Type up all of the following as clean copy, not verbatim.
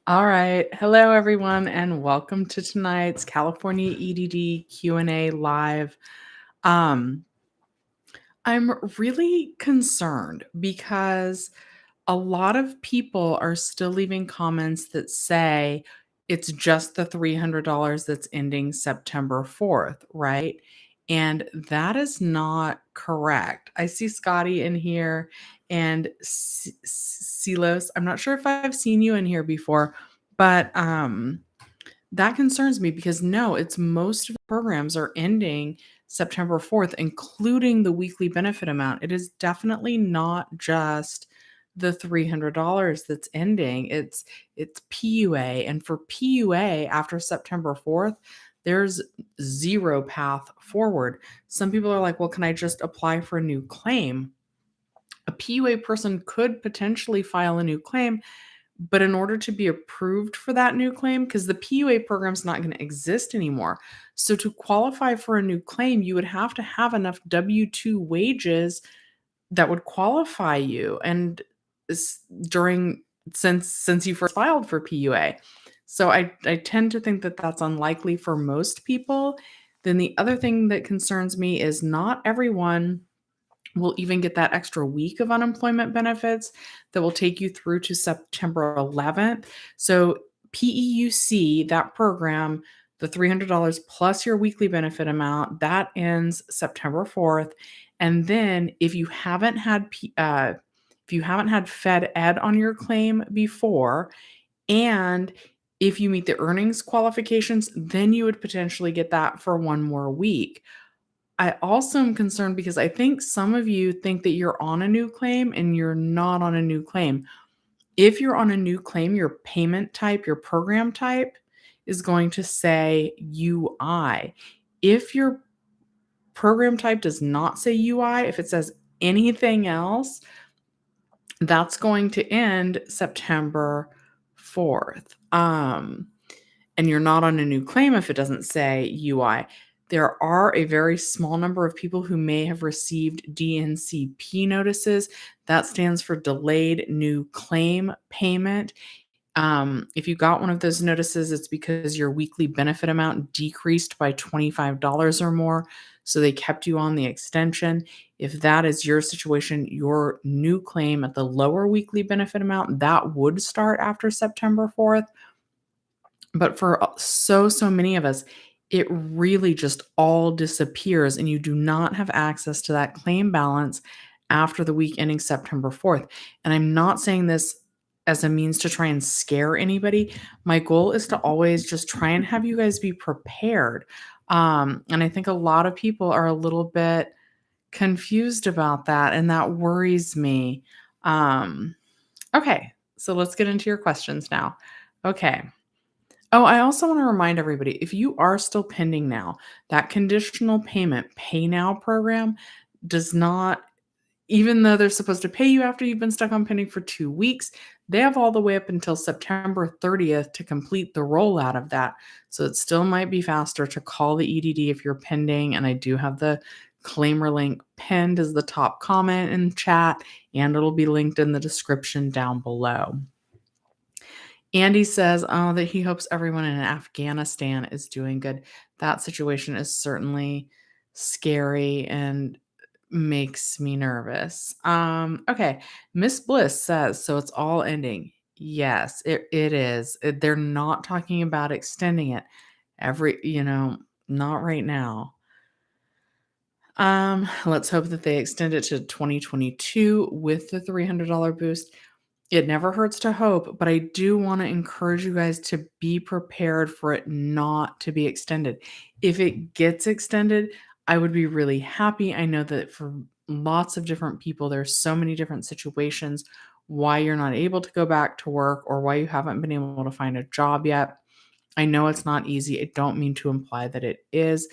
All right. Hello, everyone, and welcome to tonight's California EDD Q&A live. Um, I'm really concerned because a lot of people are still leaving comments that say it's just the $300 that's ending September 4th, right? And that is not correct. I see Scotty in here and Silos. I'm not sure if I've seen you in here before, but that concerns me because no, it's most of the programs are ending September 4th, including the weekly benefit amount. It is definitely not just the $300 that's ending. It's PUA, and for PUA after September 4th, there's zero path forward. Some people are like, "Well, can I just apply for a new claim?" A PUA person could potentially file a new claim, but in order to be approved for that new claim, because the PUA program's not going to exist anymore. So to qualify for a new claim, you would have to have enough W-2 wages that would qualify you. And during since you first filed for PUA. So I tend to think that that's unlikely for most people. Then the other thing that concerns me is not everyone will even get that extra week of unemployment benefits that will take you through to September 11th. So PEUC, that program, the $300 plus your weekly benefit amount, that ends September 4th. And then if you haven't had Fed Ed on your claim before, and if you meet the earnings qualifications, then you would potentially get that for one more week. I also am concerned because I think some of you think that you're on a new claim and you're not on a new claim. If you're on a new claim, your payment type, your program type is going to say UI. If your program type does not say UI, if it says anything else, that's going to end September 4th. And you're not on a new claim if it doesn't say UI. There are a very small number of people who may have received DNCP notices. That stands for Delayed New Claim Payment. If you got one of those notices, it's because your weekly benefit amount decreased by $25 or more. So they kept you on the extension. If that is your situation, your new claim at the lower weekly benefit amount, that would start after September 4th. But for so many of us, it really just all disappears, and you do not have access to that claim balance after the week ending September 4th. And I'm not saying this as a means to try and scare anybody. My goal is to always just try and have you guys be prepared. And I think a lot of people are a little bit confused about that, and that worries me. Okay, so let's get into your questions now. Okay. Oh, I also want to remind everybody, if you are still pending now, that conditional payment pay now program does not, even though they're supposed to pay you after you've been stuck on pending for 2 weeks, they have all the way up until September 30th to complete the rollout of that. So it still might be faster to call the EDD if you're pending. And I do have the claimer link pinned as the top comment in chat, and it'll be linked in the description down below. Andy says, that he hopes everyone in Afghanistan is doing good. That situation is certainly scary and makes me nervous. Okay. Miss Bliss says, so it's all ending. Yes, it is. They're not talking about extending it not right now. Let's hope that they extend it to 2022 with the $300 boost. It never hurts to hope, but I do want to encourage you guys to be prepared for it not to be extended. If it gets extended, I would be really happy. I know that for lots of different people, there's so many different situations why you're not able to go back to work or why you haven't been able to find a job yet. I know it's not easy. I don't mean to imply that it is,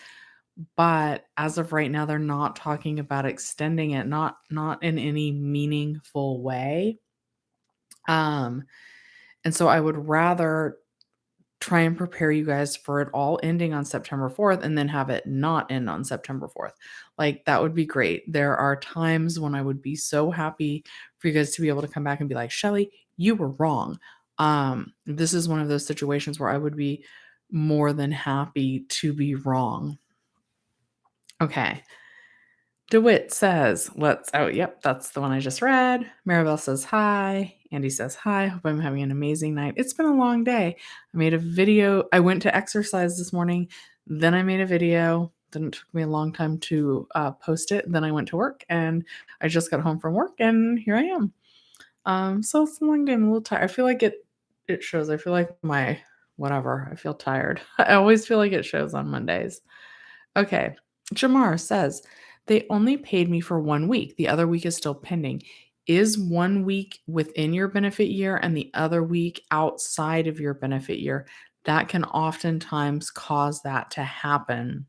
but as of right now, they're not talking about extending it, not in any meaningful way. And so I would rather try and prepare you guys for it all ending on September 4th and then have it not end on September 4th. Like, that would be great. There are times when I would be so happy for you guys to be able to come back and be like, Shelly, you were wrong. This is one of those situations where I would be more than happy to be wrong. Okay. DeWitt says, yep, that's the one I just read. Maribel says hi. Andy says hi. Hope I'm having an amazing night. It's been a long day. I made a video. I went to exercise this morning. Then I made a video. Then it took me a long time to post it. Then I went to work and I just got home from work and here I am. So it's a long day. I'm a little tired. I feel like it shows. I feel like my whatever. I feel tired. I always feel like it shows on Mondays. Okay. Jamar says, they only paid me for 1 week. The other week is still pending. Is 1 week within your benefit year and the other week outside of your benefit year? That can oftentimes cause that to happen.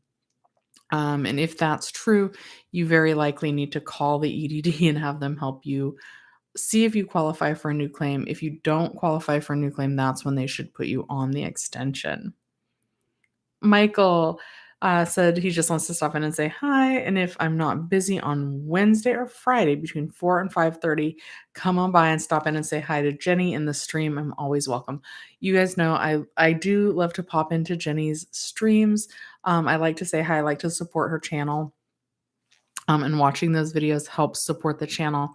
And if that's true, you very likely need to call the EDD and have them help you see if you qualify for a new claim. If you don't qualify for a new claim, that's when they should put you on the extension. Michael said he just wants to stop in and say hi. And if I'm not busy on Wednesday or Friday between 4 and 5:30, come on by and stop in and say hi to Jenny in the stream. I'm always welcome. You guys know I do love to pop into Jenny's streams. I like to say hi. I like to support her channel. And watching those videos helps support the channel.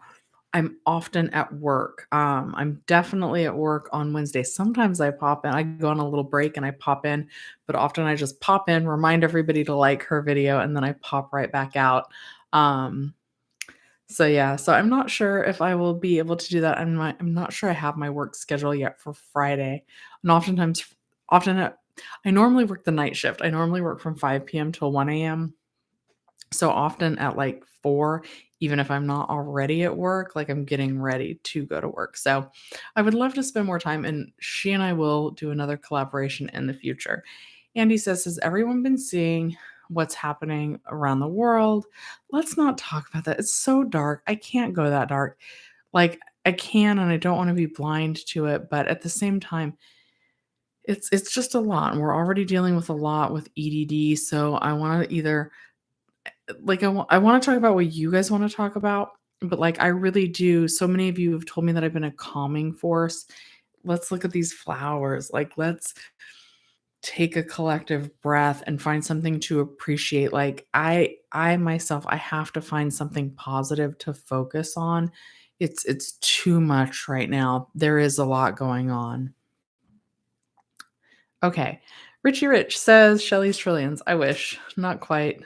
I'm often at work. I'm definitely at work on Wednesday. Sometimes I pop in. I go on a little break and I pop in, but often I just pop in, remind everybody to like her video, and then I pop right back out. So yeah, so I'm not sure if I will be able to do that. I'm not sure I have my work schedule yet for Friday. And I normally work the night shift. I normally work from 5 p.m. till 1 a.m. So often at like 4, even if I'm not already at work, like I'm getting ready to go to work. So I would love to spend more time, and she and I will do another collaboration in the future. Andy says, has everyone been seeing what's happening around the world? Let's not talk about that. It's so dark. I can't go that dark. Like I can, and I don't want to be blind to it, but at the same time, it's just a lot. And we're already dealing with a lot with EDD. So I want to either like I wanna talk about what you guys wanna talk about, but, like, I really do. So many of you have told me that I've been a calming force. Let's look at these flowers, like, let's take a collective breath and find something to appreciate. Like, I myself, I have to find something positive to focus on. It's too much right now. There is a lot going on. Okay. Richie Rich says Shelly's Trillions. I wish. Not quite.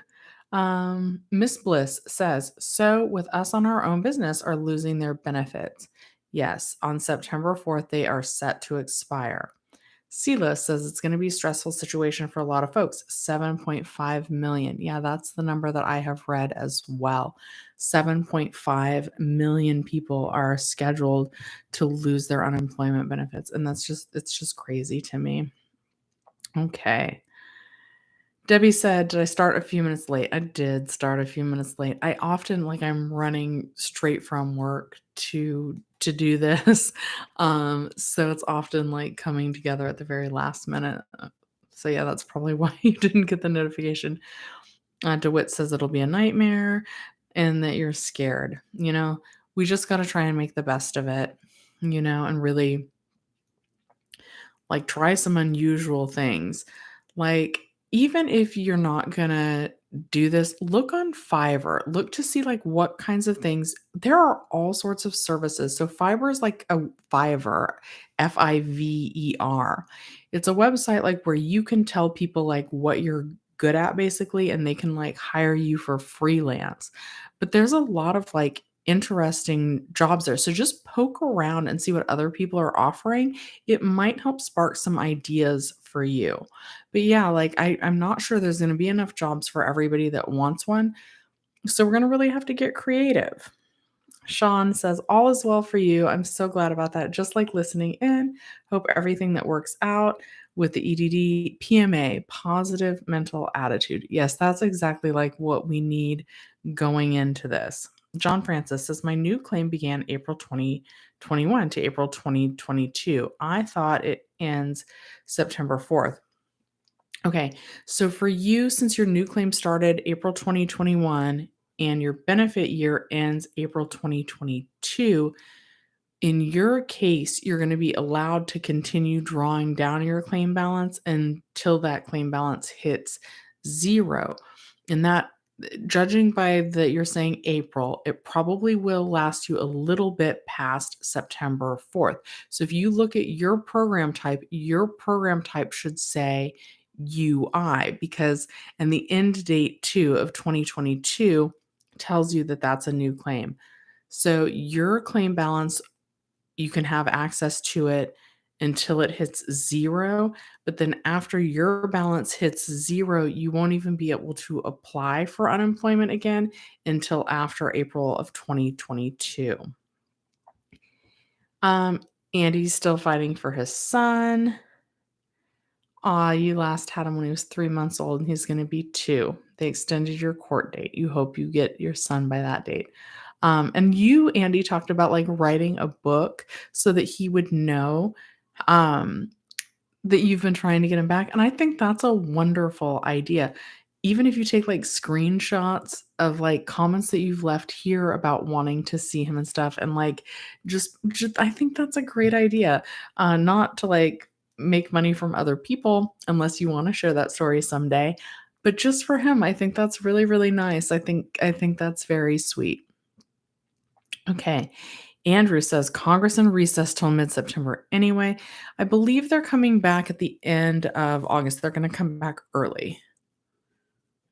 Miss Bliss says, so with us on our own business are losing their benefits. Yes, on September 4th, they are set to expire. Sela says it's going to be a stressful situation for a lot of folks. 7.5 million. Yeah, that's the number that I have read as well. 7.5 million people are scheduled to lose their unemployment benefits. And it's just crazy to me. Okay. Debbie said, "Did I start a few minutes late?" I did start a few minutes late. I often I'm running straight from work to do this. So it's often coming together at the very last minute. So yeah, that's probably why you didn't get the notification. DeWitt says it'll be a nightmare and that you're scared. We just got to try and make the best of it, and really try some unusual things. Even if you're not gonna do this, look on Fiverr. Look to see what kinds of things. There are all sorts of services. So Fiverr is like a Fiverr, Fiver. It's a website where you can tell people what you're good at basically, and they can hire you for freelance. But there's a lot of interesting jobs there. So just poke around and see what other people are offering. It might help spark some ideas for you. But yeah, I'm not sure there's going to be enough jobs for everybody that wants one. So we're going to really have to get creative. Sean says, all is well for you. I'm so glad about that. Just like listening in. Hope everything that works out with the EDD, PMA, positive mental attitude. Yes, that's exactly what we need going into this. John Francis says, my new claim began April 2021 to April 2022. I thought it ends September 4th. Okay, so for you, since your new claim started April 2021 and your benefit year ends April 2022, In your case, you're going to be allowed to continue drawing down your claim balance until that claim balance hits zero. And that, judging by that you're saying April, it probably will last you a little bit past September 4th. So if you look at your program type should say UI, because and the end date too of 2022 tells you that that's a new claim. So your claim balance, you can have access to it until it hits zero, but then after your balance hits zero, you won't even be able to apply for unemployment again until after April of 2022. Um, Andy's still fighting for his son. Aw, you last had him when he was 3 months old, and he's gonna be 2. They extended your court date. You hope you get your son by that date. And you, Andy, talked about, like, writing a book so that he would know, um, that you've been trying to get him back, and I think that's a wonderful idea. Even if you take, like, screenshots of, like, comments that you've left here about wanting to see him and stuff, and, like, just I think that's a great idea. Not to, like, make money from other people unless you wanna share that story someday, but just for him, I think that's really, really nice. I think that's very sweet. Okay. Andrew says Congress in recess till mid-September anyway. I believe they're coming back at the end of August. They're going to come back early.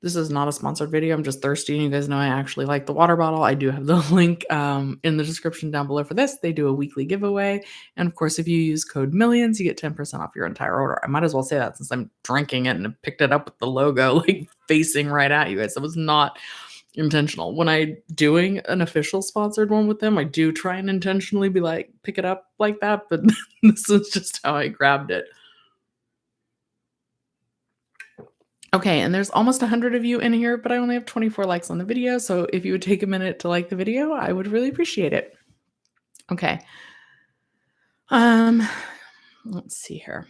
This is not a sponsored video. I'm just thirsty, and you guys know I actually like the water bottle. I do have the link in the description down below for this. They do a weekly giveaway. And of course, if you use code millions, you get 10% off your entire order. I might as well say that since I'm drinking it and I picked it up with the logo like facing right at you guys. That was not intentional. When I doing an official sponsored one with them, I do try and intentionally be like, pick it up like that, but this is just how I grabbed it. Okay, and there's almost 100 of you in here, but I only have 24 likes on the video, so if you would take a minute to like the video, I would really appreciate it. Okay. Um, let's see here.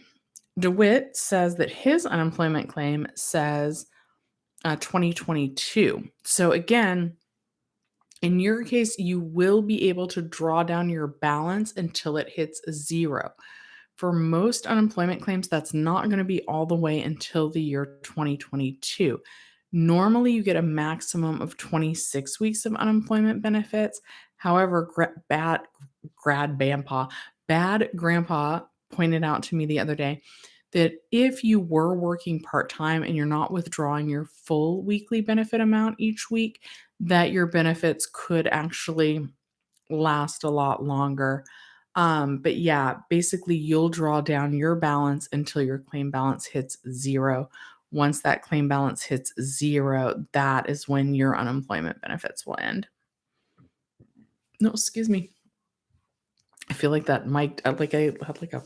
DeWitt says that his unemployment claim says 2022. So again, in your case, you will be able to draw down your balance until it hits zero. For most unemployment claims, that's not going to be all the way until the year 2022. Normally, you get a maximum of 26 weeks of unemployment benefits. However, bad grandpa pointed out to me the other day that if you were working part-time and you're not withdrawing your full weekly benefit amount each week, that your benefits could actually last a lot longer. But yeah, basically you'll draw down your balance until your claim balance hits zero. Once that claim balance hits zero, that is when your unemployment benefits will end. No, excuse me. I feel like that mic, like I had like a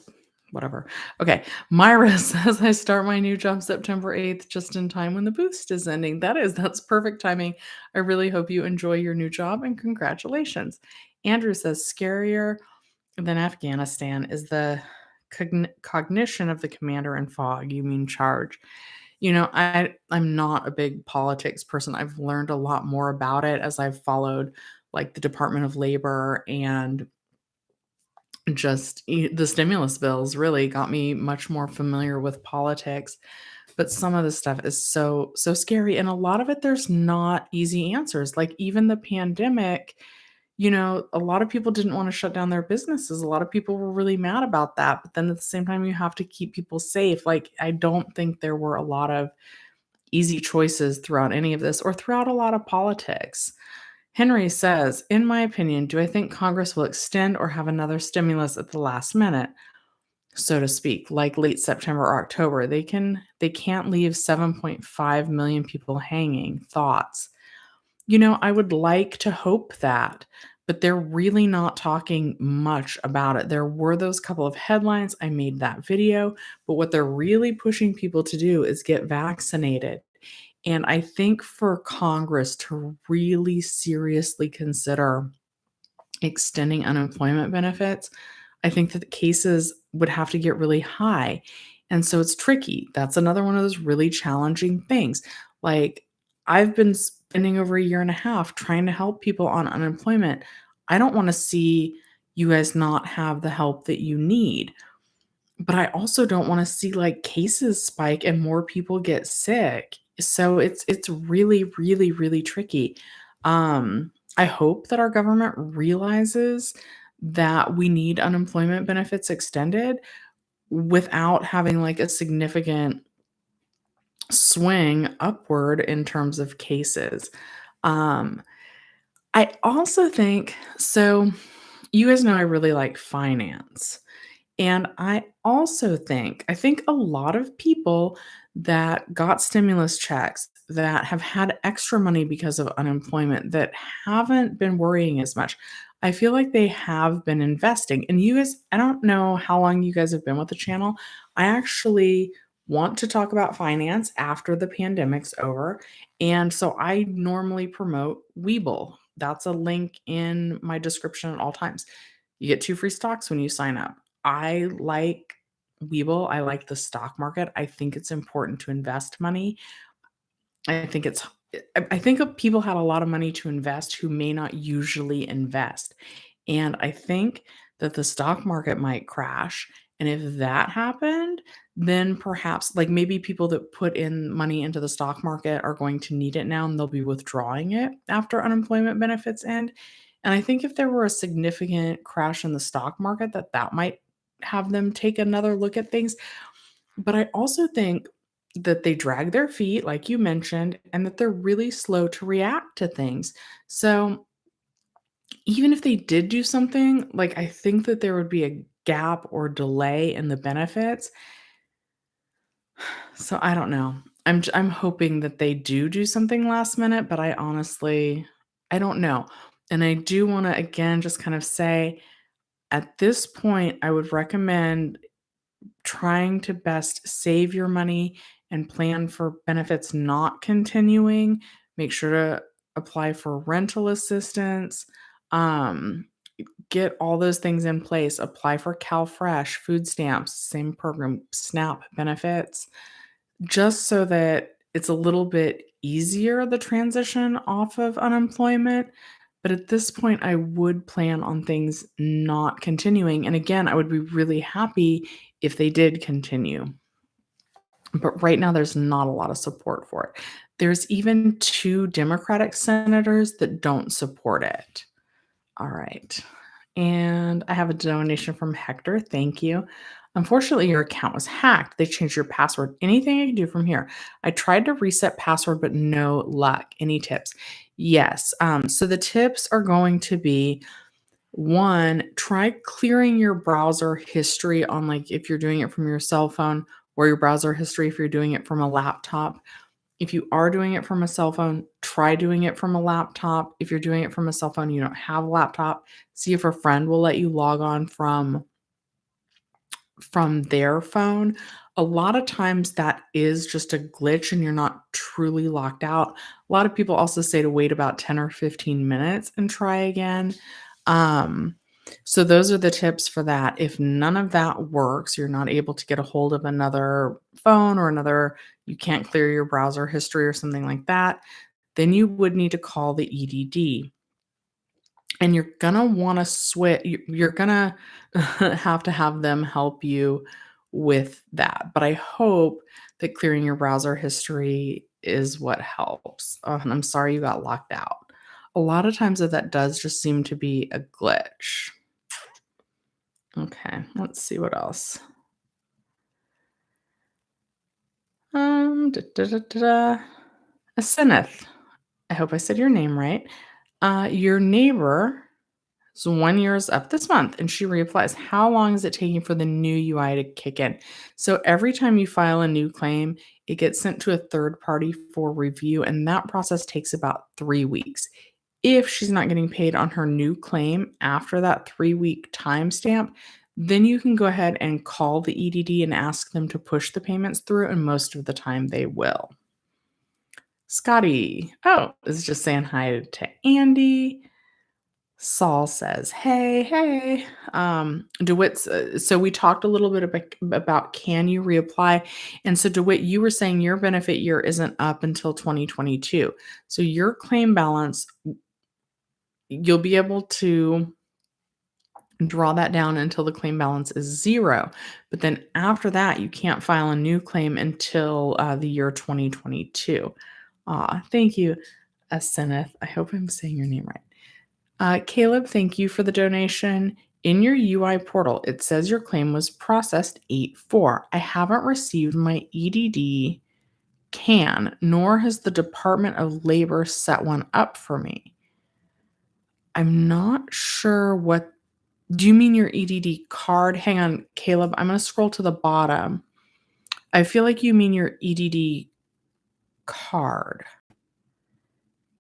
whatever. Okay. Myra says I start my new job September 8th, just in time when the boost is ending. That's perfect timing. I really hope you enjoy your new job and congratulations. Andrew says scarier than Afghanistan is the cognition of the commander in fog. You mean charge. I'm not a big politics person. I've learned a lot more about it as I've followed like the Department of Labor, and just the stimulus bills really got me much more familiar with politics. But some of the stuff is so scary, and a lot of it there's not easy answers. Like even the pandemic, a lot of people didn't want to shut down their businesses. A lot of people were really mad about that. But then at the same time, you have to keep people safe. Like, I don't think there were a lot of easy choices throughout any of this or throughout a lot of politics. Henry says, in my opinion, do I think Congress will extend or have another stimulus at the last minute, so to speak, like late September or October? They can't leave 7.5 million people hanging. Thoughts? I would like to hope that, but they're really not talking much about it. There were those couple of headlines. I made that video, but what they're really pushing people to do is get vaccinated. And I think for Congress to really seriously consider extending unemployment benefits, I think that the cases would have to get really high. And so it's tricky. That's another one of those really challenging things. Like, I've been spending over a year and a half trying to help people on unemployment. I don't want to see, you guys not have the help that you need. But I also don't wanna see, like, cases spike and more people get sick. So it's really, really, really tricky. I hope that our government realizes that we need unemployment benefits extended without having, like, a significant swing upward in terms of cases. Um, I also think so you guys know I really like finance. And I think a lot of people that got stimulus checks that have had extra money because of unemployment that haven't been worrying as much. I feel like they have been investing. And you guys, I don't know how long you guys have been with the channel. I actually want to talk about finance after the pandemic's over. And so I normally promote Webull. That's a link in my description at all times. You get 2 free stocks when you sign up. I like Webull, I like the stock market, I think it's important to invest money. I think it's I think of people have a lot of money to invest who may not usually invest, and I think that the stock market might crash, and if that happened, then perhaps, like, maybe people that put in money into the stock market are going to need it now, and they'll be withdrawing it after unemployment benefits end, and I think if there were a significant crash in the stock market, that might have them take another look at things. But I also think that they drag their feet, like you mentioned, and that they're really slow to react to things. So even if they did do something, like, I think that there would be a gap or delay in the benefits. So I don't know. I'm hoping that they do something last minute, but I don't know. And I do wanna, again, just kind of say, at this point, I would recommend trying to best save your money and plan for benefits not continuing. Make sure to apply for rental assistance. Um, get all those things in place. Apply for CalFresh, food stamps, same program, SNAP benefits, just so that it's a little bit easier the transition off of unemployment. But at this point, I would plan on things not continuing. And again, I would be really happy if they did continue. But right now, there's not a lot of support for it. There's even 2 Democratic senators that don't support it. All right. And I have a donation from Hector. Thank you. Unfortunately, your account was hacked. They changed your password. Anything I can do from here? I tried to reset password, but no luck. Any tips? Yes. So the tips are going to be: 1, try clearing your browser history on, like, if you're doing it from your cell phone, or your browser history if you're doing it from a laptop. If you are doing it from a cell phone, try doing it from a laptop. If you're doing it from a cell phone, you don't have a laptop, see if a friend will let you log on from their phone. A lot of times that is just a glitch and you're not truly locked out. A lot of people also say to wait about 10 or 15 minutes and try again. Um, so those are the tips for that. If none of that works, you're not able to get a hold of another phone or another, you can't clear your browser history or something like that, then you would need to call the EDD. And you're gonna wanna switch. You're gonna have to have them help you with that, but I hope that clearing your browser history is what helps. Oh, and I'm sorry you got locked out. A lot of times that does just seem to be a glitch. Okay, let's see what else. Da, da, da, da, da. Aseneth, I hope I said your name right. Your neighbor, so 1 year is up this month, and she reapplies. How long is it taking for the new UI to kick in? So every time you file a new claim, it gets sent to a third party for review, and that process takes about 3 weeks. If she's not getting paid on her new claim after that 3-week timestamp, then you can go ahead and call the EDD and ask them to push the payments through, and most of the time they will. Scotty, oh, is just saying hi to Andy. Saul says, "Hey, hey." DeWitt's, so we talked a little bit about can you reapply? And so DeWitt, you were saying your benefit year isn't up until 2022. So your claim balance, you'll be able to draw that down until the claim balance is 0. But then after that, you can't file a new claim until the year 2022. Thank you, Aseneth. I hope I'm saying your name right. Caleb, thank you for the donation. In your UI portal, it says your claim was processed 8/4. I haven't received my EDD CAN, nor has the Department of Labor set one up for me. I'm not sure what. Do you mean your EDD card? Hang on, Caleb. I'm going to scroll to the bottom. I feel like you mean your EDD card.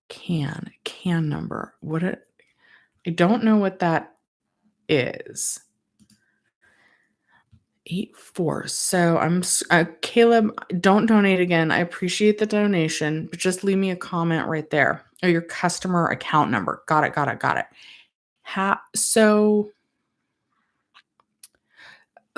CAN number. I don't know what that is. 8/4. So I'm Caleb, don't donate again. I appreciate the donation, but just leave me a comment right there. Or your customer account number. Got it. So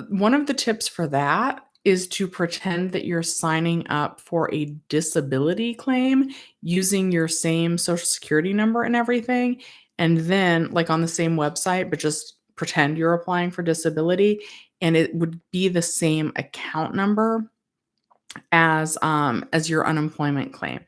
one of the tips for that is to pretend that you're signing up for a disability claim using your same social security number and everything. And then, like on the same website, but just pretend you're applying for disability. And it would be the same account number as your unemployment claim.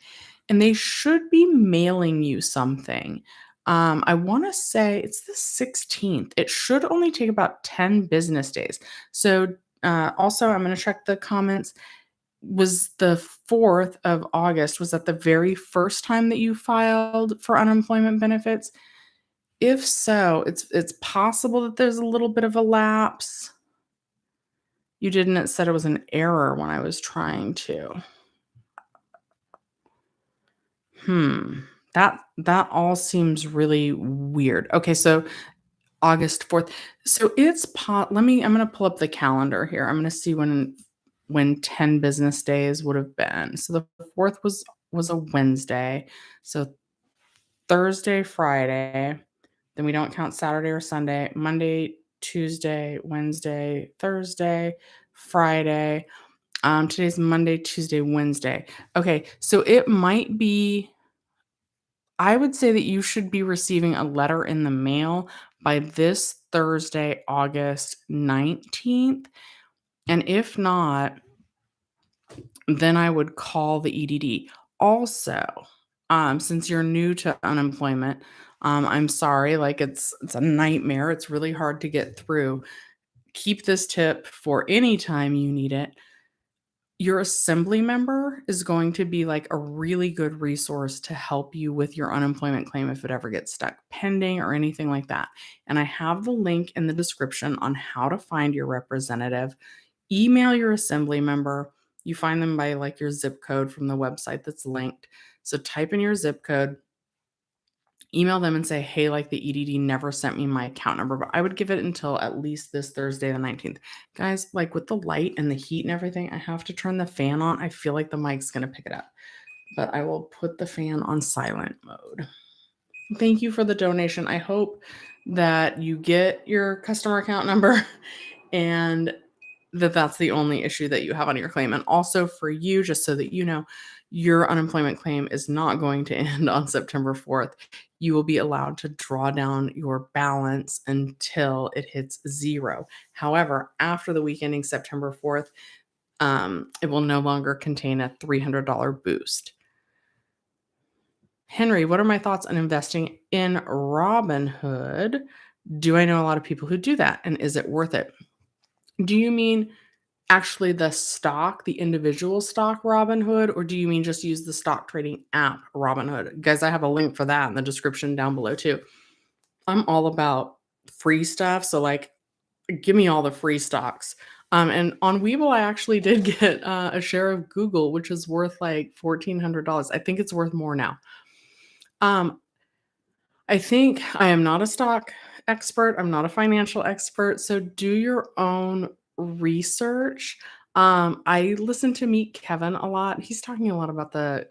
And they should be mailing you something. I want to say it's the 16th. It should only take about 10 business days. So, also, I'm going to check the comments. Was the 4th of August, was that the very first time that you filed for unemployment benefits? If so, it's possible that there's a little bit of a lapse. You didn't. It said it was an error when I was trying to. That all seems really weird. Okay, so August 4th. So I'm gonna pull up the calendar here. I'm gonna see when 10 business days would have been. So the 4th was a Wednesday. So Thursday, Friday, then we don't count Saturday or Sunday, Monday, Tuesday, Wednesday, Thursday, Friday. Today's Monday, Tuesday, Wednesday. Okay, so it might be. I would say that you should be receiving a letter in the mail by this Thursday, August 19th. And if not, then I would call the EDD. Also, since you're new to unemployment, I'm sorry, like it's a nightmare. It's really hard to get through. Keep this tip for any time you need it. Your assembly member is going to be like a really good resource to help you with your unemployment claim if it ever gets stuck pending or anything like that. And I have the link in the description on how to find your representative. Email your assembly member. You find them by like your zip code from the website that's linked. So type in your zip code, email them and say, hey, like the EDD never sent me my account number, but I would give it until at least this Thursday, the 19th. Guys, like with the light and the heat and everything, I have to turn the fan on. I feel like the mic's going to pick it up, but I will put the fan on silent mode. Thank you for the donation. I hope that you get your customer account number and that's the only issue that you have on your claim. And also for you, just so that you know, your unemployment claim is not going to end on September 4th. You will be allowed to draw down your balance until it hits 0. However, after the week ending September 4th, it will no longer contain a $300 boost. Henry, what are my thoughts on investing in Robinhood? Do I know a lot of people who do that? And is it worth it? Do you mean actually the stock, the individual stock Robinhood, or do you mean just use the stock trading app Robinhood? Guys, I have a link for that in the description down below too. I'm all about free stuff, so like give me all the free stocks. And on Webull, I actually did get a share of Google, which is worth like $1,400. I think it's worth more now. I think I am not a stock expert. I'm not a financial expert. So do your own research. I listen to Meet Kevin a lot. He's talking a lot about the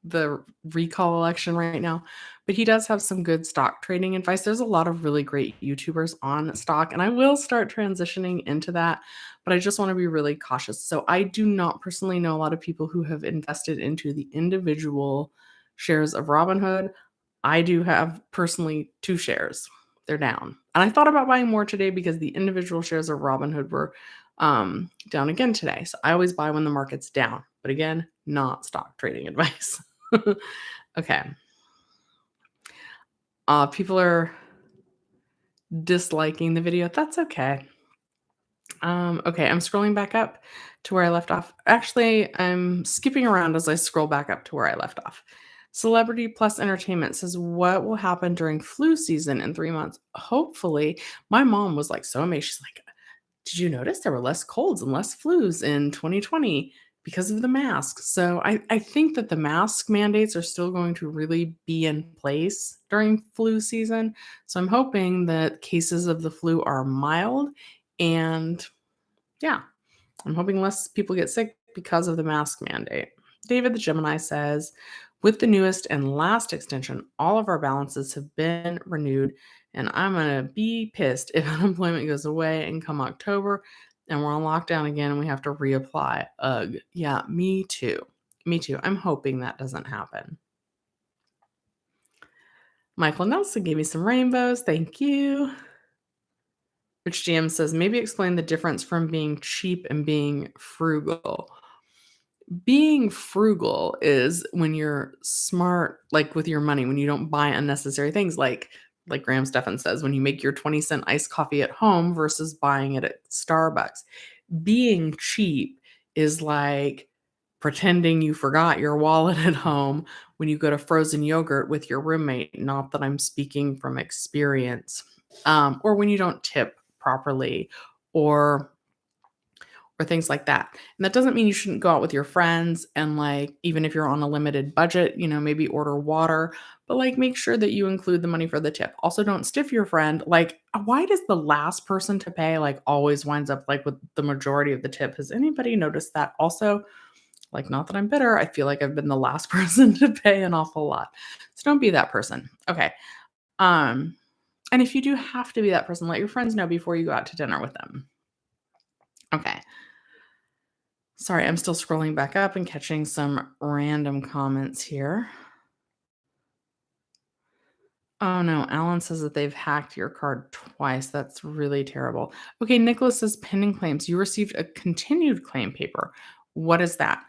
the recall election right now, but he does have some good stock trading advice. There's a lot of really great YouTubers on stock, and I will start transitioning into that, but I just want to be really cautious. So I do not personally know a lot of people who have invested into the individual shares of Robinhood. I do have personally 2 shares. they're down. And I thought about buying more today because the individual shares of Robinhood were down again today. So I always buy when the market's down. But again, not stock trading advice. Okay. People are disliking the video. That's okay. Okay, I'm scrolling back up to where I left off. Actually, I'm skipping around as I scroll back up to where I left off. Celebrity Plus Entertainment says, what will happen during flu season in 3 months? Hopefully, my mom was like so amazed. She's like, did you notice there were less colds and less flus in 2020 because of the masks? So I think that the mask mandates are still going to really be in place during flu season. So I'm hoping that cases of the flu are mild and yeah, I'm hoping less people get sick because of the mask mandate. David the Gemini says, with the newest and last extension, all of our balances have been renewed, and I'm going to be pissed if unemployment goes away and come October and we're on lockdown again and we have to reapply. Ugh. Yeah, me too. Me too. I'm hoping that doesn't happen. Michael Nelson gave me some rainbows. Thank you. Rich GM says, maybe explain the difference from being cheap and being frugal. Being frugal is when you're smart, like with your money, when you don't buy unnecessary things, like Graham Stephan says, when you make your 20-cent iced coffee at home versus buying it at Starbucks. Being cheap is like pretending you forgot your wallet at home when you go to frozen yogurt with your roommate. Not that I'm speaking from experience. Or when you don't tip properly, or things like that. And that doesn't mean you shouldn't go out with your friends and like even if you're on a limited budget, maybe order water, but like make sure that you include the money for the tip. Also don't stiff your friend. Like why does the last person to pay like always winds up like with the majority of the tip? Has anybody noticed that? Also, like not that I'm bitter, I feel like I've been the last person to pay an awful lot. So don't be that person. Okay. And if you do have to be that person, let your friends know before you go out to dinner with them. Okay. Sorry, I'm still scrolling back up and catching some random comments here. Oh no, Alan says that they've hacked your card twice. That's really terrible. Okay, Nicholas says pending claims. You received a continued claim paper. What is that?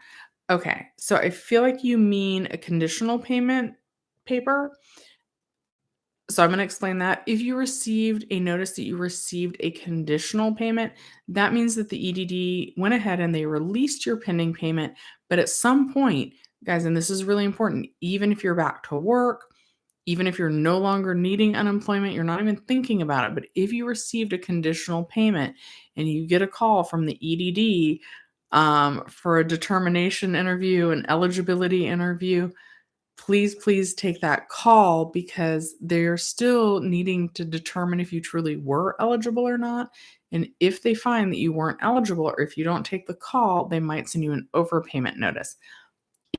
Okay, so I feel like you mean a conditional payment paper. So I'm going to explain that. If you received a notice that you received a conditional payment, that means that the EDD went ahead and they released your pending payment. But at some point, guys, and this is really important, even if you're back to work, even if you're no longer needing unemployment, you're not even thinking about it. But if you received a conditional payment and you get a call from the EDD for a determination interview, an eligibility interview, please take that call because they're still needing to determine if you truly were eligible or not. And if they find that you weren't eligible or if you don't take the call, they might send you an overpayment notice.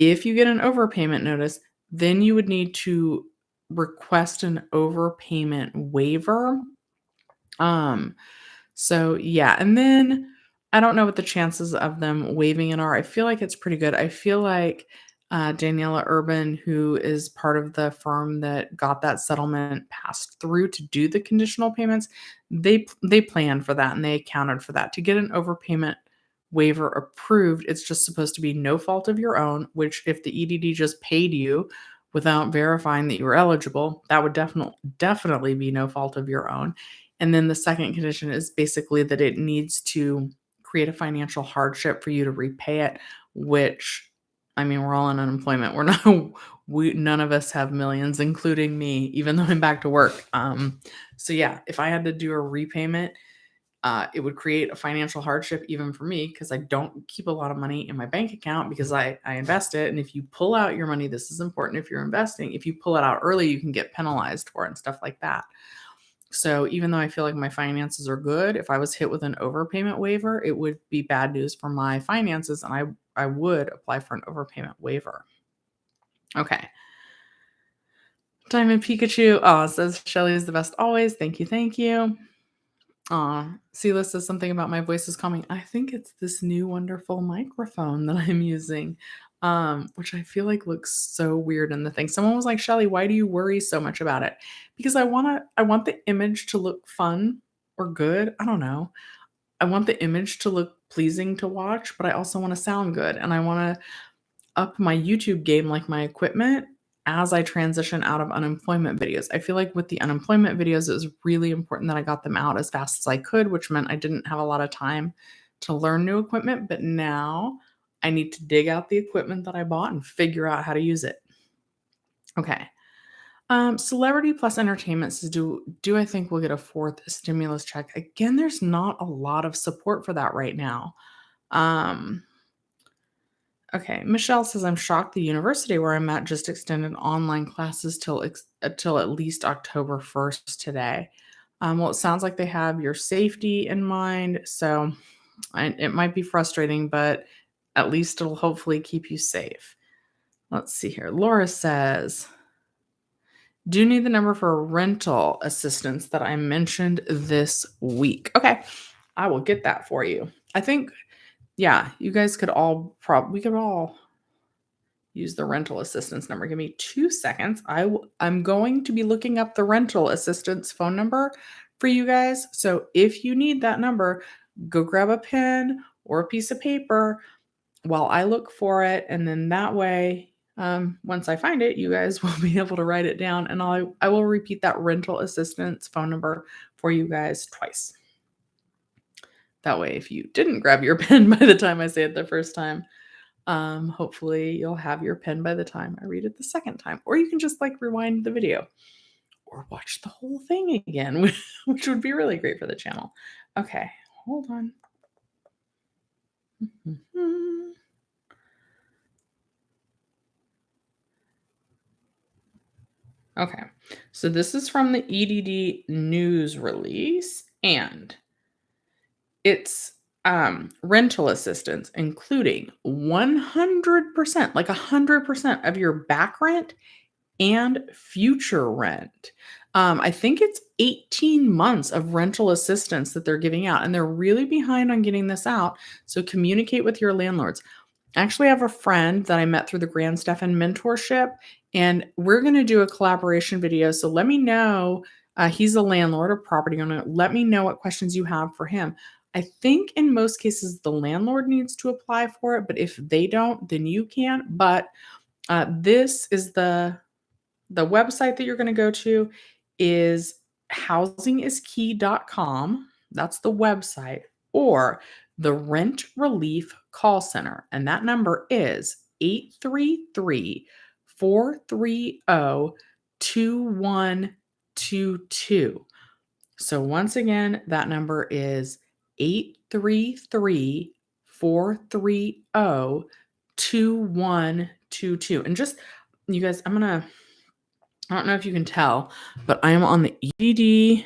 If you get an overpayment notice, then you would need to request an overpayment waiver. So yeah, and then I don't know what the chances of them waiving it are. I feel like it's pretty good. I feel like Daniela Urban, who is part of the firm that got that settlement passed through to do the conditional payments, they planned for that and they accounted for that. To get an overpayment waiver approved, it's just supposed to be no fault of your own, which if the EDD just paid you without verifying that you were eligible, that would definitely be no fault of your own. And then the second condition is basically that it needs to create a financial hardship for you to repay it, which I mean, we're all on unemployment. We're not none of us have millions, including me, even though I'm back to work. So yeah, if I had to do a repayment, it would create a financial hardship even for me because I don't keep a lot of money in my bank account because I invest it. And if you pull out your money, this is important if you're investing, if you pull it out early, you can get penalized for it and stuff like that. So even though I feel like my finances are good, if I was hit with an overpayment waiver, it would be bad news for my finances and I would apply for an overpayment waiver. Okay. Diamond Pikachu. Oh, says Shelly is the best always. Thank you. Thank you. Sela says something about my voice is calming. I think it's this new wonderful microphone that I'm using. which I feel like looks so weird in the thing. Someone was like, "Shelly, why do you worry so much about it?" Because I want the image to look fun or good. I don't know. I want the image to look pleasing to watch, but I also want to sound good, and I want to up my YouTube game, like my equipment, as I transition out of unemployment videos. I feel like with the unemployment videos, it was really important that I got them out as fast as I could, which meant I didn't have a lot of time to learn new equipment. But now I need to dig out the equipment that I bought and figure out how to use it. Okay. Celebrity plus entertainment says, do I think we'll get a fourth stimulus check? Again, there's not a lot of support for that right now. Um, Okay, Michelle says, I'm shocked the university where I'm at just extended online classes till at least October 1st today. Well, it sounds like they have your safety in mind, so it might be frustrating, but at least it'll hopefully keep you safe. Let's see here. Laura says, do you need the number for rental assistance that I mentioned this week? Okay, I will get that for you. I think, yeah, you guys could all we could all use the rental assistance number. Give me 2 seconds. I'm going to be looking up the rental assistance phone number for you guys. So if you need that number, go grab a pen or a piece of paper while I look for it. And then that way, once I find it, you guys will be able to write it down. And I will repeat that rental assistance phone number for you guys twice. That way, if you didn't grab your pen by the time I say it the first time, hopefully you'll have your pen by the time I read it the second time, or you can just like rewind the video or watch the whole thing again, which would be really great for the channel. Okay, hold on. Okay, so this is from the EDD news release, and it's rental assistance, including 100%, like 100% of your back rent and future rent. I think it's 18 months of rental assistance that they're giving out, and they're really behind on getting this out. So communicate with your landlords. I actually have a friend that I met through the Grand Stefan mentorship, and we're going to do a collaboration video. So let me know. He's a landlord or property owner. Let me know what questions you have for him. I think in most cases the landlord needs to apply for it, but if they don't, then you can. But this is the website that you're going to go to is housingiskey.com. That's the website, or the Rent Relief Call Center. And that number is 833-430-2122. So once again, that number is 833-430-2122. And just, you guys, I don't know if you can tell, but I am on the edd.gov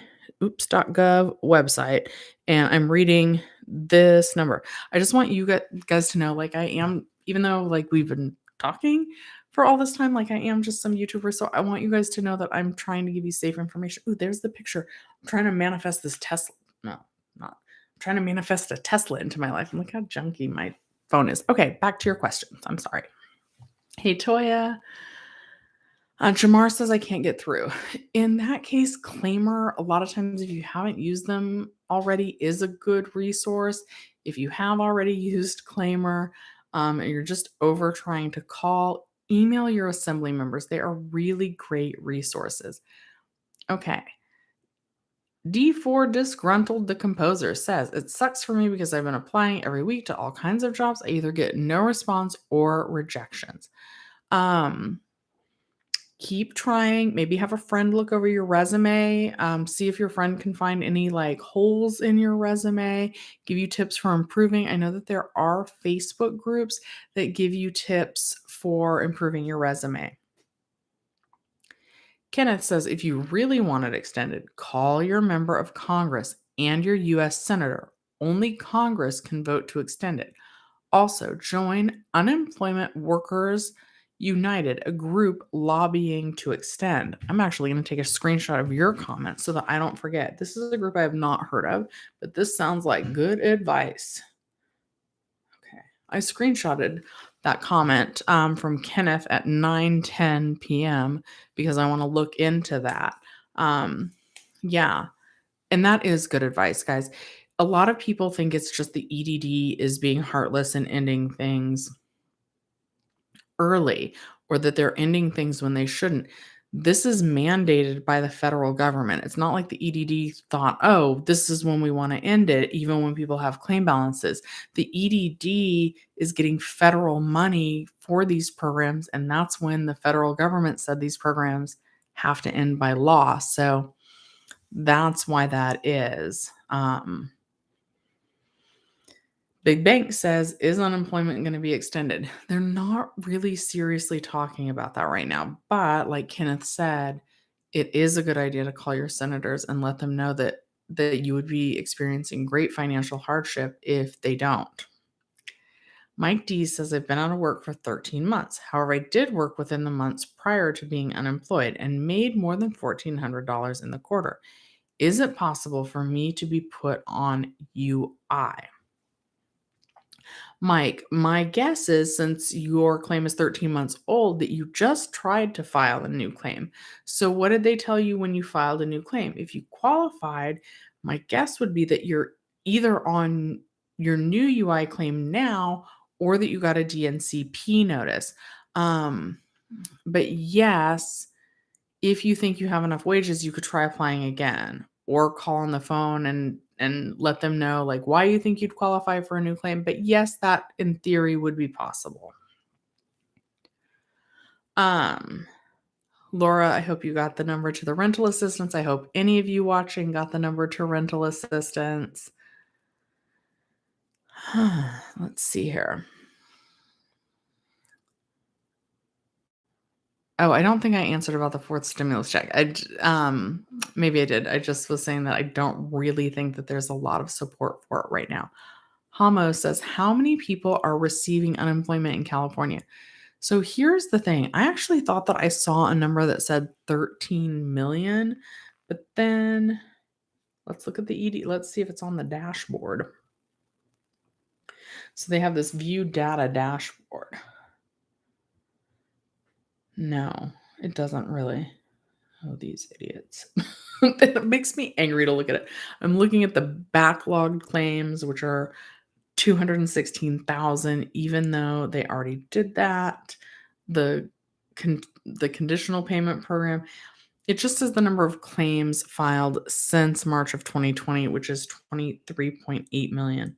website, and I'm reading this number. I just want you guys to know, like, I am, even though like we've been talking for all this time, like I am just some YouTuber. So I want you guys to know that I'm trying to give you safe information. Ooh, there's the picture. I'm trying to manifest this Tesla. No, not. I'm trying to manifest a Tesla into my life. And look how junky my phone is. Okay, back to your questions. I'm sorry. Hey, Toya. Jamar says I can't get through. In that case, Claimer, a lot of times if you haven't used them already, is a good resource. If you have already used Claimer and you're just over trying to call, email your assembly members. They are really great resources. Okay. D4 Disgruntled the Composer says, it sucks for me because I've been applying every week to all kinds of jobs. I either get no response or rejections. Keep trying. Maybe have a friend look over your resume. See if your friend can find any like holes in your resume, give you tips for improving. I know that there are Facebook groups that give you tips for improving your resume. Kenneth says, if you really want it extended, call your member of Congress and your U.S. Senator. Only Congress can vote to extend it. Also, join Unemployment Workers United, a group lobbying to extend. I'm actually going to take a screenshot of your comment so that I don't forget. This is a group I have not heard of, but this sounds like good advice. Okay. I screenshotted that comment from Kenneth at 9:10 p.m. because I want to look into that. Yeah, and that is good advice, guys. A lot of people think it's just the EDD is being heartless and ending things early or that they're ending things when they shouldn't. This is mandated by the federal government. It's not like the EDD thought, oh, this is when we want to end it, even when people have claim balances. The EDD is getting federal money for these programs, and that's when the federal government said these programs have to end by law. So that's why that is. Big Bank says, is unemployment going to be extended? They're not really seriously talking about that right now. But like Kenneth said, it is a good idea to call your senators and let them know that you would be experiencing great financial hardship if they don't. Mike D says, I've been out of work for 13 months. However, I did work within the months prior to being unemployed and made more than $1,400 in the quarter. Is it possible for me to be put on UI? Mike, my guess is since your claim is 13 months old that you just tried to file a new claim. So what did they tell you when you filed a new claim? If you qualified, my guess would be that you're either on your new UI claim now or that you got a DNCP notice. But yes, if you think you have enough wages, you could try applying again or call on the phone and let them know like why you think you'd qualify for a new claim. But yes, that in theory would be possible. Laura, I hope you got the number to the rental assistance. I hope any of you watching got the number to rental assistance. Let's see here. Oh, I don't think I answered about the fourth stimulus check. Maybe I did. I just was saying that I don't really think that there's a lot of support for it right now. Hamo says, how many people are receiving unemployment in California? So here's the thing. I actually thought that I saw a number that said 13 million, but then let's look at the ED. Let's see if it's on the dashboard. So they have this view data dashboard. No, it doesn't really. Oh, these idiots. It makes me angry to look at it. I'm looking at the backlogged claims, which are 216,000, even though they already did that. The conditional payment program, it just says the number of claims filed since March of 2020, which is 23.8 million.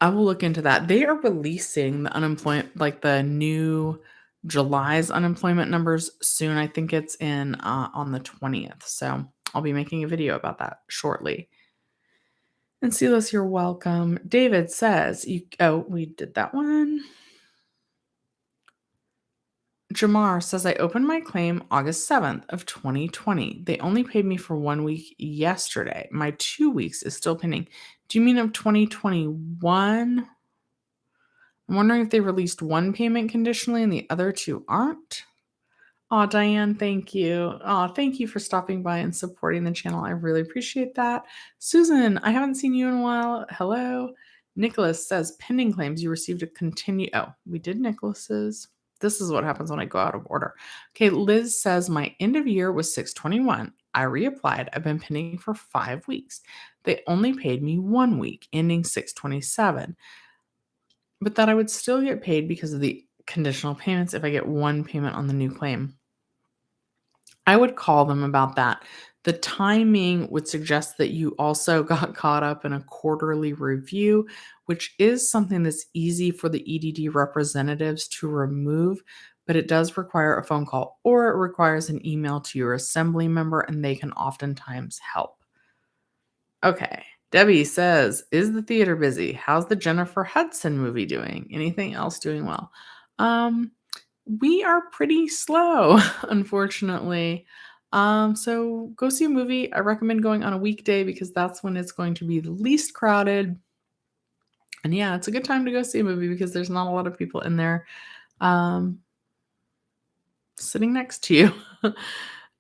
I will look into that. They are releasing the unemployment, like the new July's unemployment numbers soon. I think it's in on the 20th. So I'll be making a video about that shortly. And Silas, you're welcome. David says, we did that one. Jamar says, I opened my claim August 7th of 2020. They only paid me for 1 week yesterday. My 2 weeks is still pending. Do you mean of 2021? I'm wondering if they released one payment conditionally and the other two aren't. Oh, Diane, thank you. Oh, thank you for stopping by and supporting the channel. I really appreciate that. Susan, I haven't seen you in a while. Hello. Nicholas says, pending claims, you received a continue. Oh, we did Nicholas's. This is what happens when I go out of order. Okay, Liz says, my end of year was 6/21. I reapplied. I've been pending for 5 weeks. They only paid me 1 week, ending 6/27. But that I would still get paid because of the conditional payments if I get one payment on the new claim. I would call them about that. The timing would suggest that you also got caught up in a quarterly review, which is something that's easy for the EDD representatives to remove, but it does require a phone call or it requires an email to your assembly member, and they can oftentimes help. Okay. Debbie says, is the theater busy? How's the Jennifer Hudson movie doing? Anything else doing well? We are pretty slow, unfortunately. So go see a movie. I recommend going on a weekday because that's when it's going to be the least crowded. And yeah, it's a good time to go see a movie because there's not a lot of people in there sitting next to you.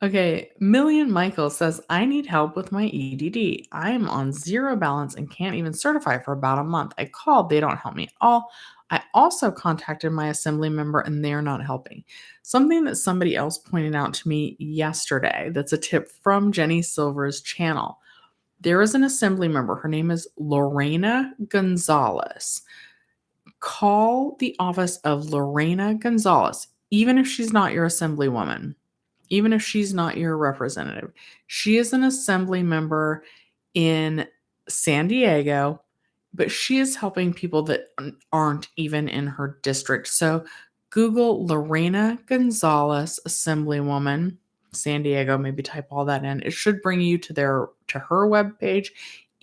Okay, Million Michael says, I need help with my EDD. I am on zero balance and can't even certify for about a month. I called, they don't help me at all. I also contacted my assembly member and they're not helping. Something that somebody else pointed out to me yesterday that's a tip from Jenny Silver's channel. There is an assembly member. Her name is Lorena Gonzalez. Call the office of Lorena Gonzalez, even if she's not your assemblywoman, even if she's not your representative. She is an assembly member in San Diego, but she is helping people that aren't even in her district. So Google Lorena Gonzalez, assemblywoman, San Diego, maybe type all that in. It should bring you to her webpage.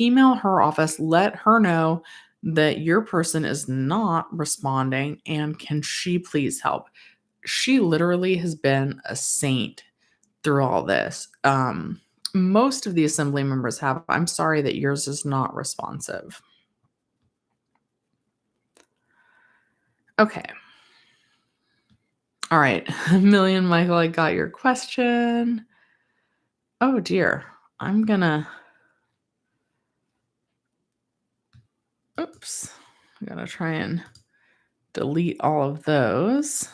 Email her office, let her know that your person is not responding and can she please help. She literally has been a saint through all this. Most of the assembly members have. I'm sorry that yours is not responsive. Okay. All right. Million Michael, I got your question. Oh dear. I'm gonna oops. I'm gonna try and delete all of those.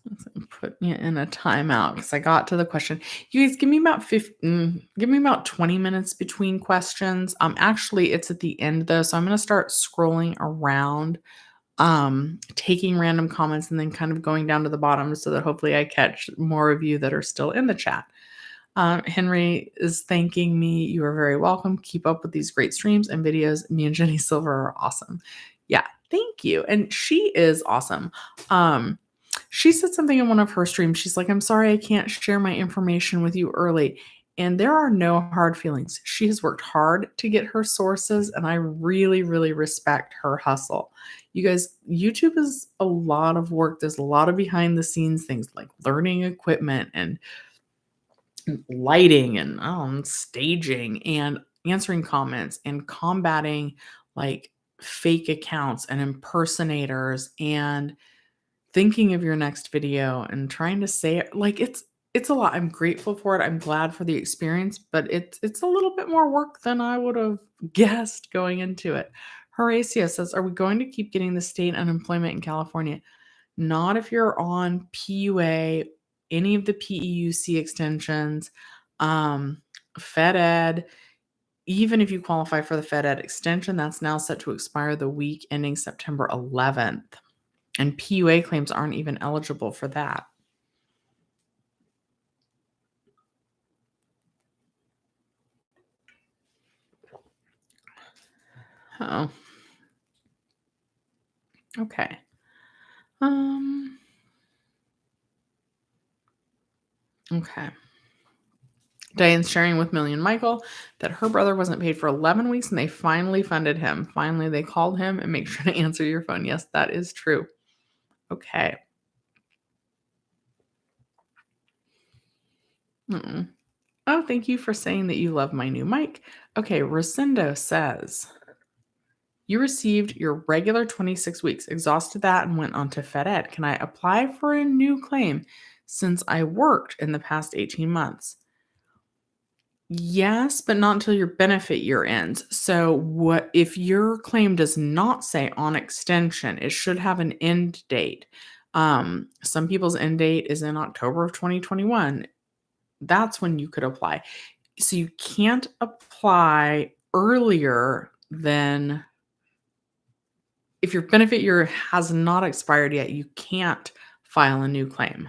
Let's put me in a timeout because I got to the question. You guys, give me about 20 minutes between questions. Actually, it's at the end though, so I'm gonna start scrolling around, taking random comments and then kind of going down to the bottom so that hopefully I catch more of you that are still in the chat. Henry is thanking me. You are very welcome. Keep up with these great streams and videos. Me and Jenny Silver are awesome. Yeah, thank you. And she is awesome. She said something in one of her streams. She's like, I'm sorry I can't share my information with you early. And there are no hard feelings. She has worked hard to get her sources, and I really, really respect her hustle. You guys, YouTube is a lot of work. There's a lot of behind the scenes things like learning equipment and lighting and staging and answering comments and combating like fake accounts and impersonators and thinking of your next video and trying to say it like it's a lot. I'm grateful for it. I'm glad for the experience, but it's a little bit more work than I would have guessed going into it. Horacio says, are we going to keep getting the state unemployment in California? Not if you're on PUA, any of the PEUC extensions, Fed Ed. Even if you qualify for the Fed Ed extension, that's now set to expire the week ending September 11th. And PUA claims aren't even eligible for that. Oh. Okay. Okay. Diane's sharing with Million Michael that her brother wasn't paid for 11 weeks and they finally funded him. Finally, they called him and make sure to answer your phone. Yes, that is true. Okay. Oh, thank you for saying that you love my new mic. Okay, Rosendo says, you received your regular 26 weeks, exhausted that, and went on to Fed Ed. Can I apply for a new claim since I worked in the past 18 months? Yes, but not until your benefit year ends. So what if your claim does not say on extension, it should have an end date. Some people's end date is in October of 2021. That's when you could apply. So you can't apply earlier than if your benefit year has not expired yet, you can't file a new claim.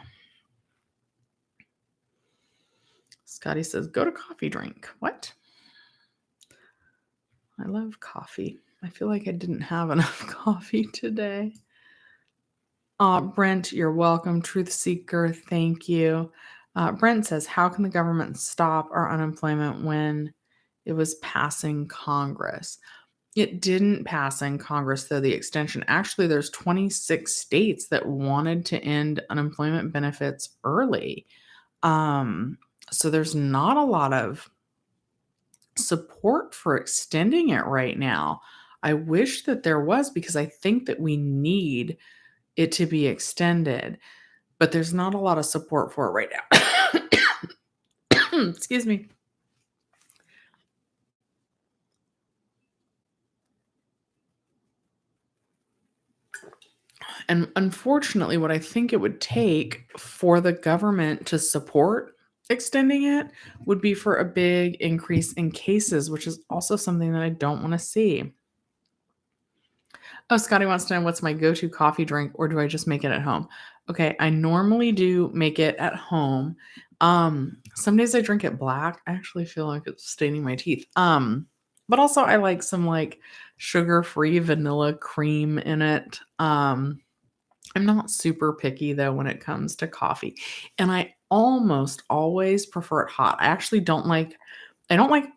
Scotty says, go to coffee drink. What? I love coffee. I feel like I didn't have enough coffee today. Brent, you're welcome. Truth Seeker, thank you. Brent says, how can the government stop our unemployment when it was passing Congress? It didn't pass in Congress, though, the extension. Actually, there's 26 states that wanted to end unemployment benefits early. So there's not a lot of support for extending it right now. I wish that there was because I think that we need it to be extended. but there's not a lot of support for it right now. Excuse me. And unfortunately, what I think it would take for the government to support extending it would be for a big increase in cases, which is also something that I don't want to see. Oh, Scotty wants to know what's my go to coffee drink, or do I just make it at home? Okay, I normally do make it at home. Some days I drink it black. I actually feel like it's staining my teeth. But also I like some like sugar-free vanilla cream in it. I'm not super picky though when it comes to coffee. And I almost always prefer it hot. I don't like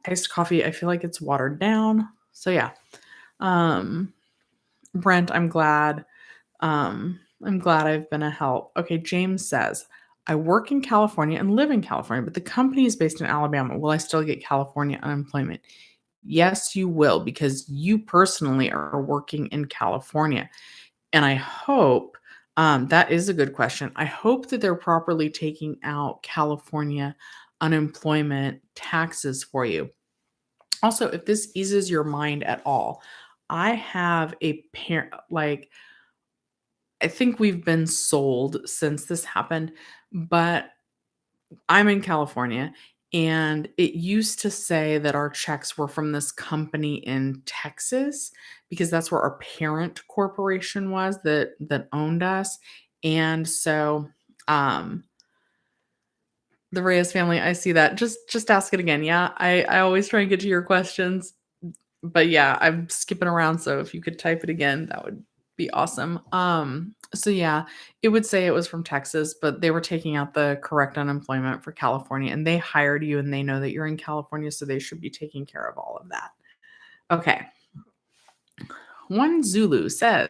iced coffee. I feel like it's watered down. So yeah. Um Brent, I'm glad I've been a help. Okay, James says, I work in California and live in California, but the company is based in Alabama. Will I still get California unemployment? Yes, you will, because you personally are working in California. And I hope that is a good question. I hope that they're properly taking out California unemployment taxes for you. Also, if this eases your mind at all, I have a parent, like, I think we've been sold since this happened, but I'm in California and it used to say that our checks were from this company in Texas because that's where our parent corporation was that owned us. And so the Reyes family, I see that. Just ask it again. Yeah. I always try and get to your questions. But yeah, I'm skipping around, so if you could type it again, that would be awesome. So yeah, it would say it was from Texas, but they were taking out the correct unemployment for California, and they hired you and they know that you're in California, so they should be taking care of all of that. Okay. One Zulu says,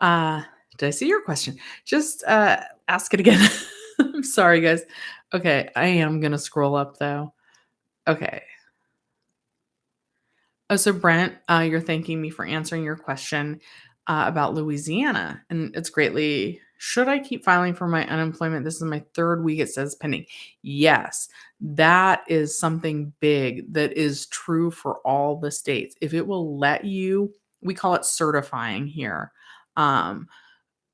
uh, did I see your question? Just ask it again. I'm sorry, guys. Okay, I am gonna scroll up though. Okay. Oh, so Brent, you're thanking me for answering your question about Louisiana, and it's greatly. Should I keep filing for my unemployment? This is my third week. It says pending. Yes, that is something big that is true for all the states. If it will let you, we call it certifying here. Um,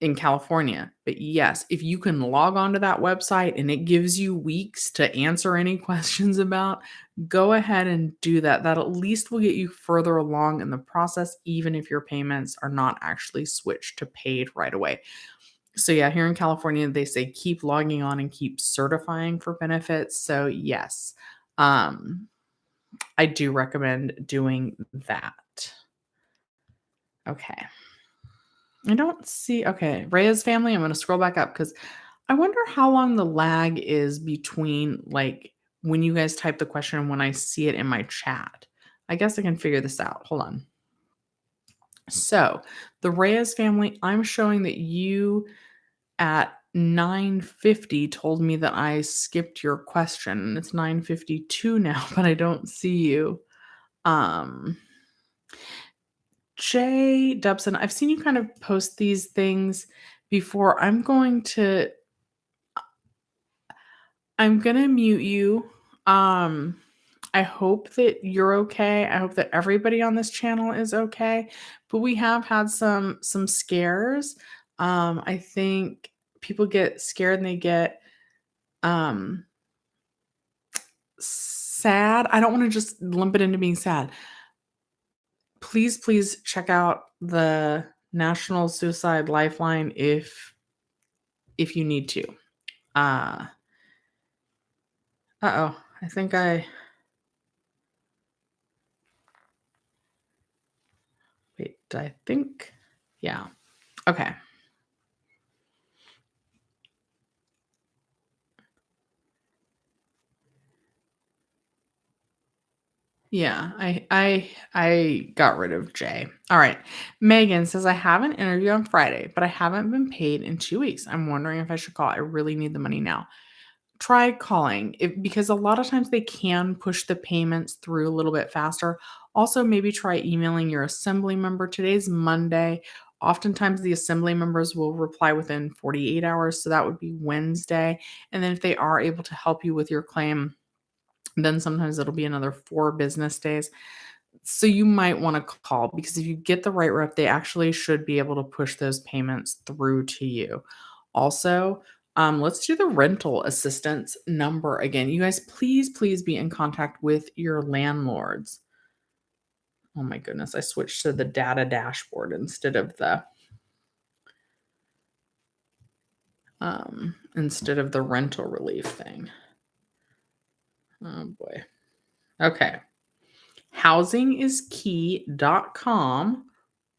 in California. But yes, if you can log on to that website and it gives you weeks to answer any questions about, go ahead and do that. That at least will get you further along in the process, even if your payments are not actually switched to paid right away. So, yeah, here in California, they say keep logging on and keep certifying for benefits. So, yes, um, I do recommend doing that. Okay. I don't see okay, Rhea's family, I'm gonna scroll back up because I wonder how long the lag is between, like, when you guys type the question and when I see it in my chat. I guess I can figure this out. Hold on. So, the Reyes family, I'm showing that you at 9:50 told me that I skipped your question, and it's 9:52 now, but I don't see you. Um, Jay Dubson, I've seen you kind of post these things before. I'm gonna mute you. Um, I hope that you're okay. I hope that everybody on this channel is okay. But we have had some scares. I think people get scared and they get um sad. I don't want to just lump it into being sad. Please check out the National Suicide Lifeline if you need to. Uh uh-oh. I think I wait, I think yeah. Okay. Yeah, I got rid of Jay. All right. Megan says I have an interview on Friday, but I haven't been paid in 2 weeks. I'm wondering if I should call. I really need the money now. Try calling because a lot of times they can push the payments through a little bit faster. Also, maybe try emailing your assembly member. Today's Monday. Oftentimes, the assembly members will reply within 48 hours, so that would be Wednesday. And then if they are able to help you with your claim, then sometimes it'll be another 4 business days. So you might wanna call because if you get the right rep, they actually should be able to push those payments through to you. Also, let's do the rental assistance number again. You guys, please, please be in contact with your landlords. Oh my goodness, I switched to the data dashboard instead of the rental relief thing. Oh boy. Okay. Housingiskey.com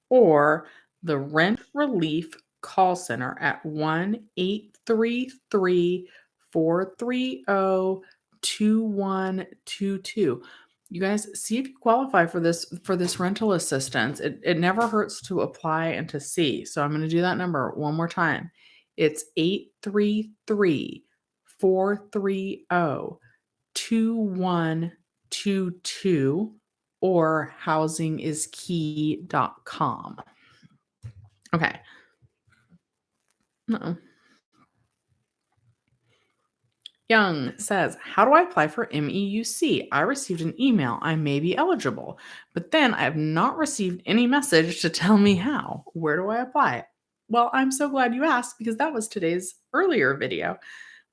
or the rent relief call center at 1-833-430-2122. You guys, see if you qualify for this rental assistance. It never hurts to apply and to see. So I'm going to do that number one more time. It's 833-430-2122 or housingiskey.com. Okay. Uh-oh. Young says, how do I apply for MEUC? I received an email. I may be eligible, but then I have not received any message to tell me how. Where do I apply? Well, I'm so glad you asked because that was today's earlier video,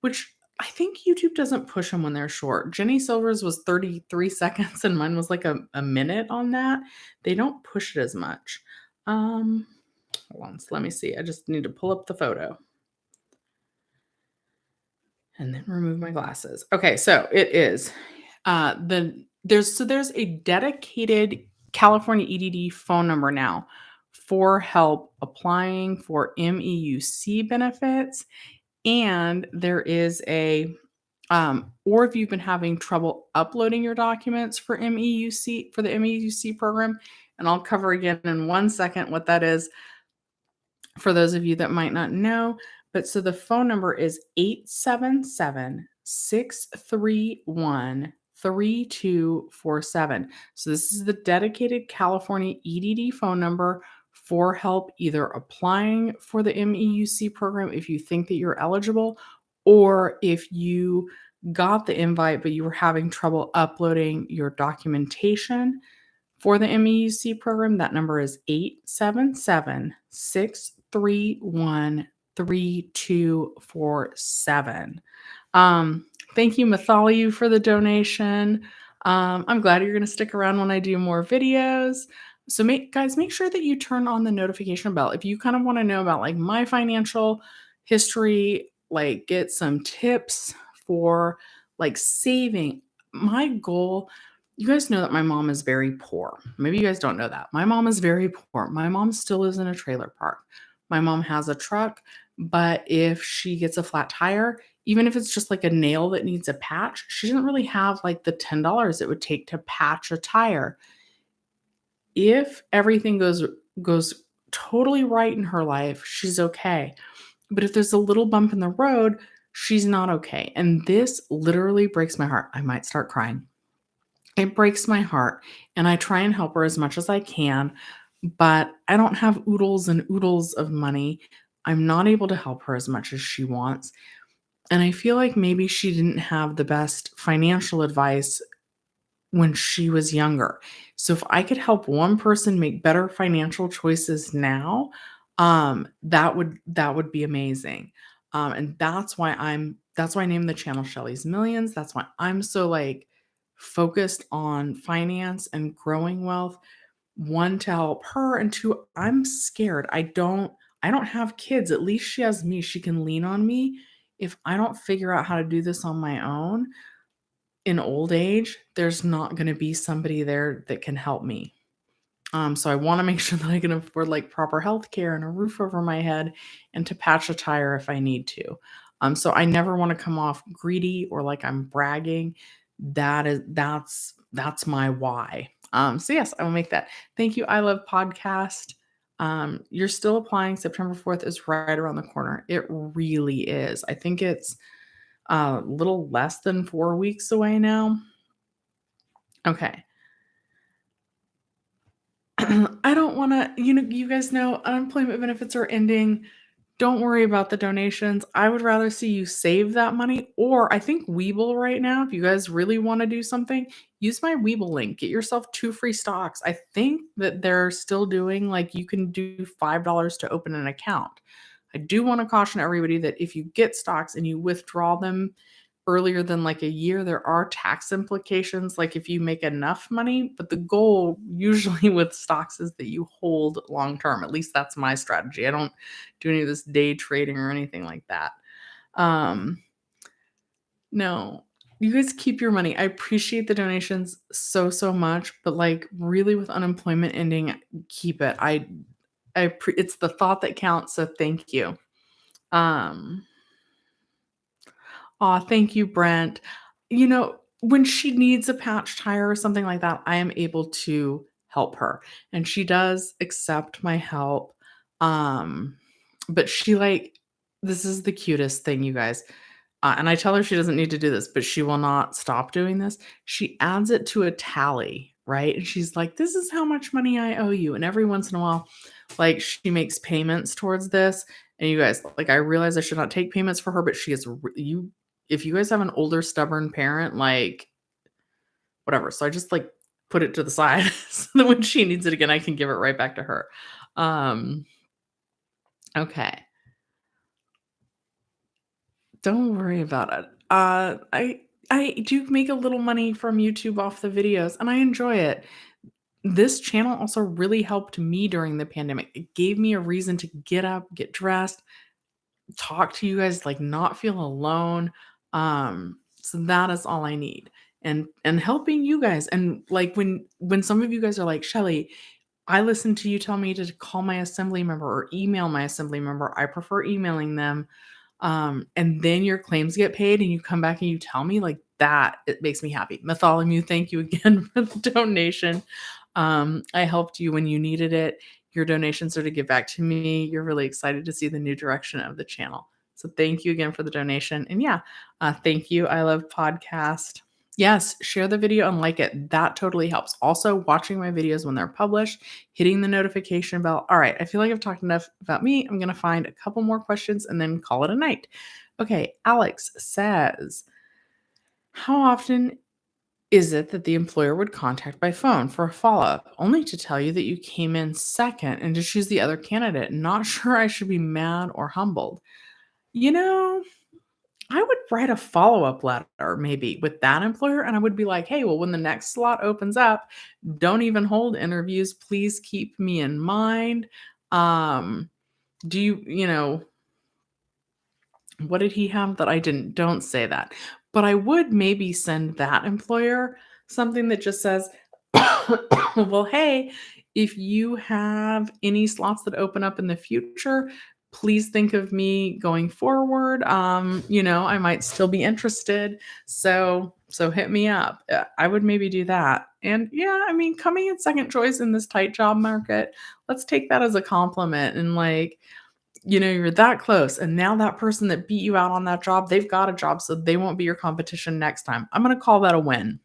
which I think YouTube doesn't push them when they're short. Jenny Silver's was 33 seconds and mine was like a minute on that. They don't push it as much. Hold on, so let me see. I just need to pull up the photo. And then remove my glasses. Okay, so it is there's a dedicated California EDD phone number now for help applying for MEUC benefits, and there is a or if you've been having trouble uploading your documents for MEUC for the MEUC program, and I'll cover again in 1 second what that is for those of you that might not know. But so the phone number is 877-631-3247. So this is the dedicated California EDD phone number for help either applying for the MEUC program if you think that you're eligible, or if you got the invite but you were having trouble uploading your documentation for the MEUC program. That number is 877-631-3247. Thank you, Mathaliu, for the donation. I'm glad you're going to stick around when I do more videos. So make sure that you turn on the notification bell. If you kind of want to know about like my financial history, like get some tips for like saving. My goal, you guys know that my mom is very poor. Maybe you guys don't know that. My mom is very poor. My mom still lives in a trailer park. My mom has a truck, but if she gets a flat tire, even if it's just like a nail that needs a patch, she doesn't really have like the $10 it would take to patch a tire. If everything goes totally right in her life, she's okay. But if there's a little bump in the road, she's not okay. And this literally breaks my heart. I might start crying. It breaks my heart, and I try and help her as much as I can, but I don't have oodles and oodles of money. I'm not able to help her as much as she wants, and I feel like maybe she didn't have the best financial advice when she was younger. So if I could help one person make better financial choices now, that would be amazing. And that's why I named the channel Shelly's Millions. That's why I'm so like focused on finance and growing wealth. One, to help her, and two, I'm scared. I don't have kids. At least she has me. She can lean on me. If I don't figure out how to do this on my own, in old age, there's not going to be somebody there that can help me. So I want to make sure that I can afford like proper health care and a roof over my head and to patch a tire if I need to. So I never want to come off greedy or like I'm bragging. That's my why. So yes, I will make that. Thank you. I love podcast. You're still applying. September 4th is right around the corner. It really is. I think it's a little less than 4 weeks away now. Okay. I don't wanna you guys know unemployment benefits are ending. Don't worry about the donations. I would rather see you save that money, or I think Webull right now, if you guys really wanna do something, use my Webull link. Get yourself 2 free stocks. I think that they're still doing like, you can do $5 to open an account. I do wanna caution everybody that if you get stocks and you withdraw them earlier than, like, a year, there are tax implications, like, if you make enough money, but the goal usually with stocks is that you hold long term. At least that's my strategy. I don't do any of this day trading or anything like that. Um, no. You guys keep your money. I appreciate the donations so, so much, but, like, really with unemployment ending, keep it. It's the thought that counts, so thank you. Um Aw, thank you, Brent. When she needs a patch tire or something like that, I am able to help her, and she does accept my help. Um, but this is the cutest thing, you guys. And I tell her she doesn't need to do this, but she will not stop doing this. She adds it to a tally, right? And she's like, "This is how much money I owe you." And every once in a while, like, she makes payments towards this. And you guys, like, I realize I should not take payments for her, but she is you if you guys have an older stubborn parent, like, whatever. So I just, like, put it to the side so that when she needs it again, I can give it right back to her. Um, okay. Don't worry about it. I do make a little money from YouTube off the videos, and I enjoy it. This channel also really helped me during the pandemic. It gave me a reason to get up, get dressed, talk to you guys, like, not feel alone. So that is all I need. And helping you guys. And, like, when some of you guys are like, "Shelly, I listened to you tell me to call my assembly member or email my assembly member." I prefer emailing them. And then your claims get paid and you come back and you tell me, like, that, it makes me happy. Bartholomew, thank you again for the donation. I helped you when you needed it. Your donations are to give back to me. You're really excited to see the new direction of the channel. So thank you again for the donation. And yeah, thank you. I love podcast. Yes, share the video and like it. That totally helps. Also, watching my videos when they're published, hitting the notification bell. All right, I feel like I've talked enough about me. I'm going to find a couple more questions and then call it a night. Okay, Alex says, how often is it that the employer would contact by phone for a follow-up, only to tell you that you came in second and to choose the other candidate? Not sure I should be mad or humbled. You know, I would write a follow-up letter maybe with that employer, and I would be like, "Hey, well, when the next slot opens up, don't even hold interviews. Please keep me in mind. Um, do what did he have that I didn't? Don't say that." But I would maybe send that employer something that just says, "Well, hey, if you have any slots that open up in the future, please think of me going forward. I might still be interested. So hit me up." I would maybe do that. And yeah, I mean, coming in second choice in this tight job market, let's take that as a compliment. And, like, you're that close, and now that person that beat you out on that job, they've got a job, so they won't be your competition next time. I'm gonna call that a win.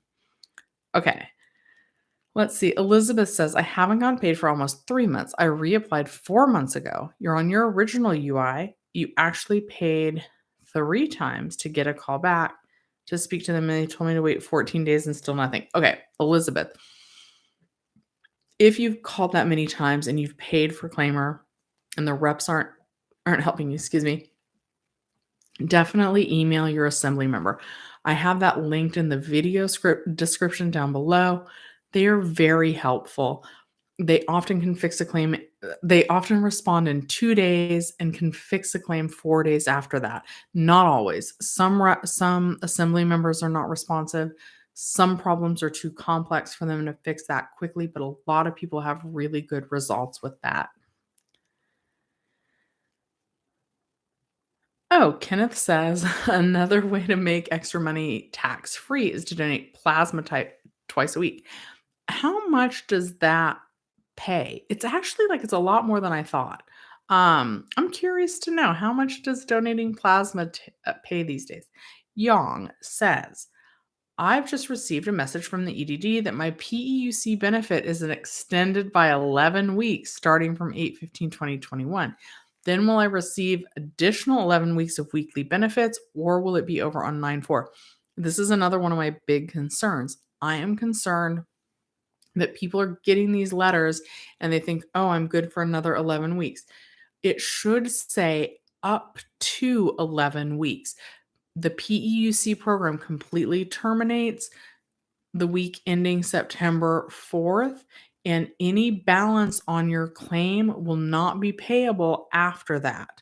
Okay, let's see. Elizabeth says, "I haven't gotten paid for almost 3 months. I reapplied 4 months ago. You're on your original UI. You actually paid 3 times to get a call back to speak to them, and they told me to wait 14 days and still nothing." Okay, Elizabeth, if you've called that many times and you've paid for claimer and the reps aren't helping you, excuse me, definitely email your assembly member. I have that linked in the video script description down below. They are very helpful. They often can fix a claim. They often respond in 2 days and can fix a claim 4 days after that. Not always. Some assembly members are not responsive. Some problems are too complex for them to fix that quickly, but a lot of people have really good results with that. Oh, Kenneth says another way to make extra money tax free is to donate plasma type twice a week. How much does that pay? It's actually, like, it's a lot more than I thought. I'm curious to know, how much does donating plasma pay these days? Yong says, I've just received a message from the EDD that my PEUC benefit is extended by 11 weeks starting from 8/15/2021. Then will I receive additional 11 weeks of weekly benefits, or will it be over on 9/4? This is another one of my big concerns. I am concerned that people are getting these letters and they think, oh, I'm good for another 11 weeks. It should say up to 11 weeks. The PEUC program completely terminates the week ending September 4th, and any balance on your claim will not be payable after that.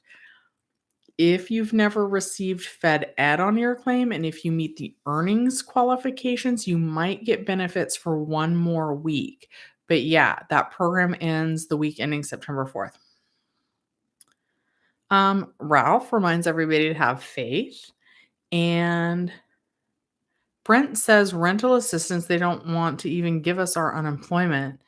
If you've never received Fed Ed on your claim, and if you meet the earnings qualifications, you might get benefits for one more week. But yeah, that program ends the week ending September 4th. Ralph reminds everybody to have faith. And Brent says rental assistance, they don't want to even give us our unemployment.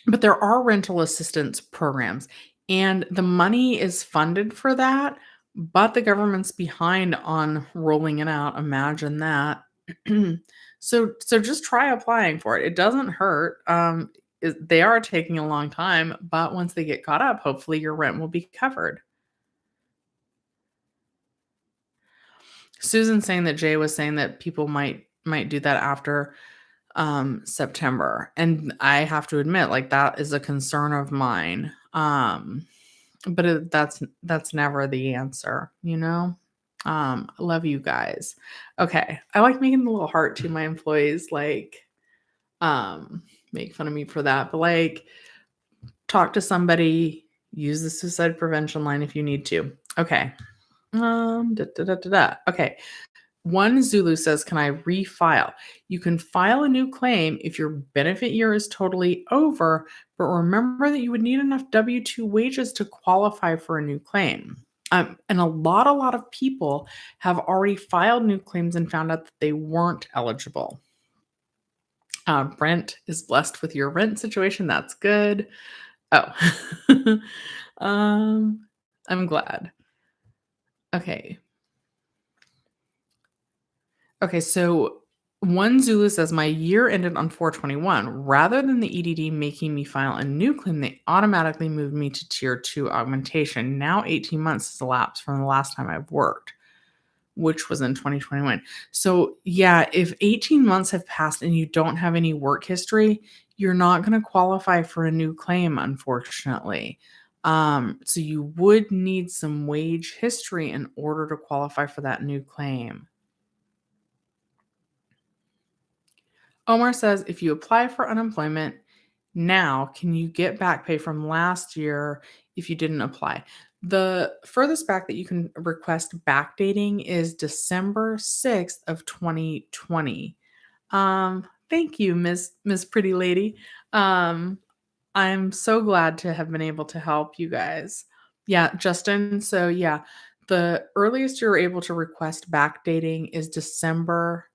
But there are rental assistance programs, and the money is funded for that, but the government's behind on rolling it out. Imagine that. So just try applying for it. It doesn't hurt. They are taking a long time, but once they get caught up, hopefully your rent will be covered. Susan's saying that Jay was saying that people might do that after September, and I have to admit, like, that is a concern of mine. But that's never the answer, you know. I love you guys. Okay, I like making the little heart to my employees, like, make fun of me for that, but like, talk to somebody, use the suicide prevention line if you need to. Okay. Okay. One Zulu says, can I refile? You can file a new claim if your benefit year is totally over, but remember that you would need enough W-2 wages to qualify for a new claim. And a lot of people have already filed new claims and found out that they weren't eligible. Brent is blessed with your rent situation. That's good. Oh, I'm glad. Okay. Okay, so one Zulu says my year ended on 4/21. Rather than the EDD making me file a new claim, they automatically moved me to tier 2 augmentation. Now 18 months has elapsed from the last time I've worked, which was in 2021. So yeah, if 18 months have passed and you don't have any work history, you're not going to qualify for a new claim, unfortunately. So you would need some wage history in order to qualify for that new claim. Omar says, if you apply for unemployment now, can you get back pay from last year if you didn't apply? The furthest back that you can request backdating is December 6th of 2020. Thank you, Miss Pretty Lady. I'm so glad to have been able to help you guys. Yeah, Justin. So yeah, the earliest you're able to request backdating is December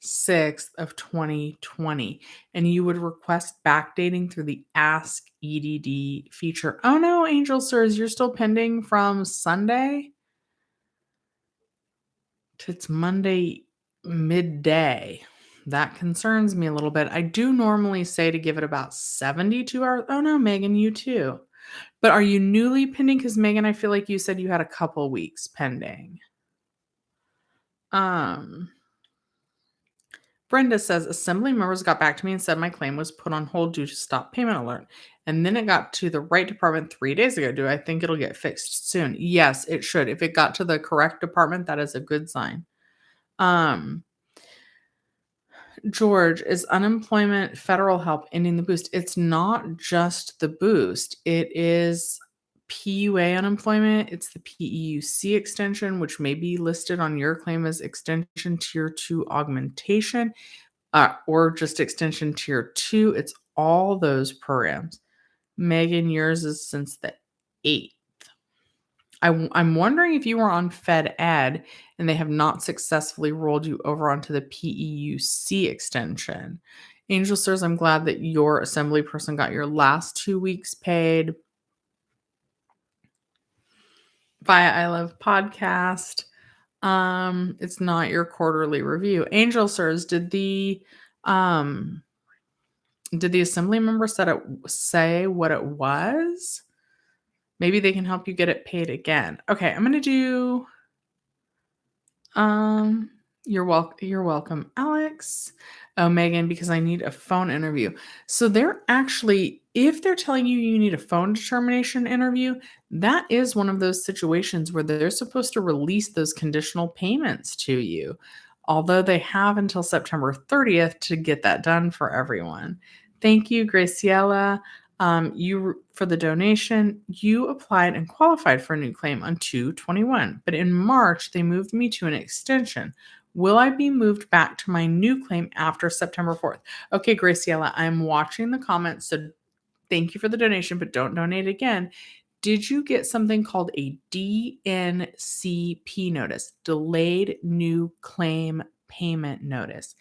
6th of 2020, and you would request backdating through the Ask EDD feature. Oh no, Angel Sirs, you're still pending from Sunday to it's Monday midday. That concerns me a little bit. I do normally say to give it about 72 hours. Oh no, Megan, you too. But are you newly pending? Because Megan, I feel like you said you had a couple weeks pending. Brenda says, Assembly members got back to me and said my claim was put on hold due to stop payment alert. And then it got to the right department 3 days ago. Do I think it'll get fixed soon? Yes, it should. If it got to the correct department, that is a good sign. George, is unemployment federal help ending the boost? It's not just the boost. It is PUA unemployment. It's the PEUC extension, which may be listed on your claim as extension tier 2 augmentation, or just extension tier 2. It's all those programs. Megan, yours is since the 8th. I'm wondering if you were on Fed Ed and they have not successfully rolled you over onto the PEUC extension. Angel Sirs, I'm glad that your assembly person got your last 2 weeks paid via I Love Podcast. It's not your quarterly review. Angel Sirs, did the assembly member say what it was? Maybe they can help you get it paid again. Okay, I'm gonna do um you're welcome, Alex. Oh, Megan, because I need a phone interview. So they're actually, if they're telling you you need a phone determination interview, that is one of those situations where they're supposed to release those conditional payments to you. Although they have until September 30th to get that done for everyone. Thank you, Graciela. You for the donation, you applied and qualified for a new claim on 2/21, but in March they moved me to an extension. Will I be moved back to my new claim after September 4th? Okay, Graciela, I'm watching the comments, so thank you for the donation, but don't donate again. Did you get something called a DNCP notice, delayed new claim payment notice?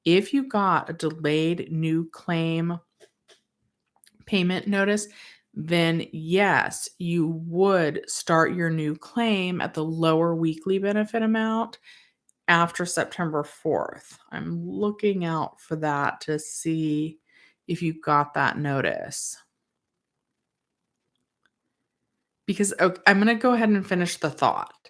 If you got a delayed new claim payment notice, then yes, you would start your new claim at the lower weekly benefit amount after September 4th. I'm looking out for that to see if you got that notice. Because I'm going to go ahead and finish the thought.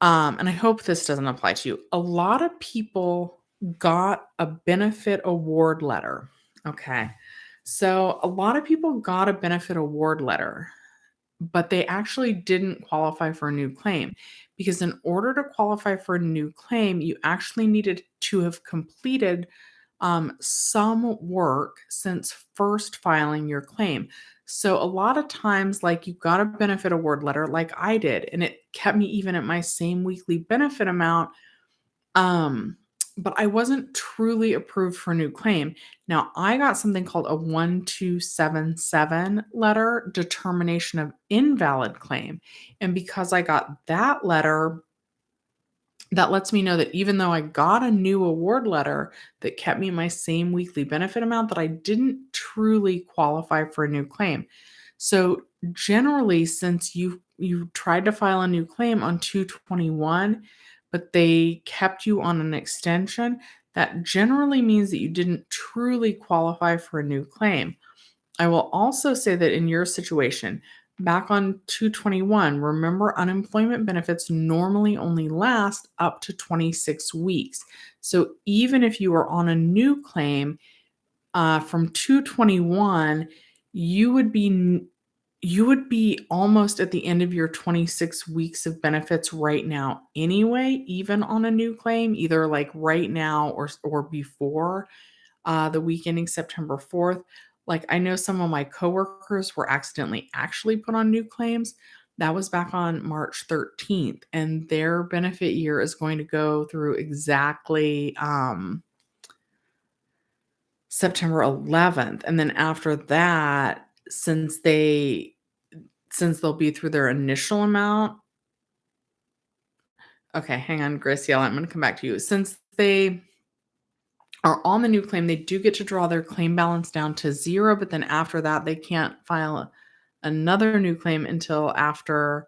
And I hope this doesn't apply to you. A lot of people got a benefit award letter. Okay. So a lot of people got a benefit award letter, but they actually didn't qualify for a new claim because in order to qualify for a new claim, you actually needed to have completed some work since first filing your claim. So a lot of times, like you got a benefit award letter, like I did, and it kept me even at my same weekly benefit amount. Um, but I wasn't truly approved for a new claim. Now, I got something called a 1277 letter, determination of invalid claim. And because I got that letter, that lets me know that even though I got a new award letter that kept me my same weekly benefit amount, that I didn't truly qualify for a new claim. So generally, since you tried to file a new claim on 2/21, but they kept you on an extension, that generally means that you didn't truly qualify for a new claim. I will also say that in your situation, back on 2/21, remember unemployment benefits normally only last up to 26 weeks. So even if you were on a new claim from 2/21, you would be you would be almost at the end of your 26 weeks of benefits right now anyway, even on a new claim, either like right now or before the week ending September 4th. Like I know some of my coworkers were accidentally actually put on new claims. That was back on March 13th, and their benefit year is going to go through exactly September 11th. And then after that, since they'll be through their initial amount. Okay, hang on, Graciela, I'm going to come back to you. Since they are on the new claim, they do get to draw their claim balance down to 0, but then after that, they can't file another new claim until after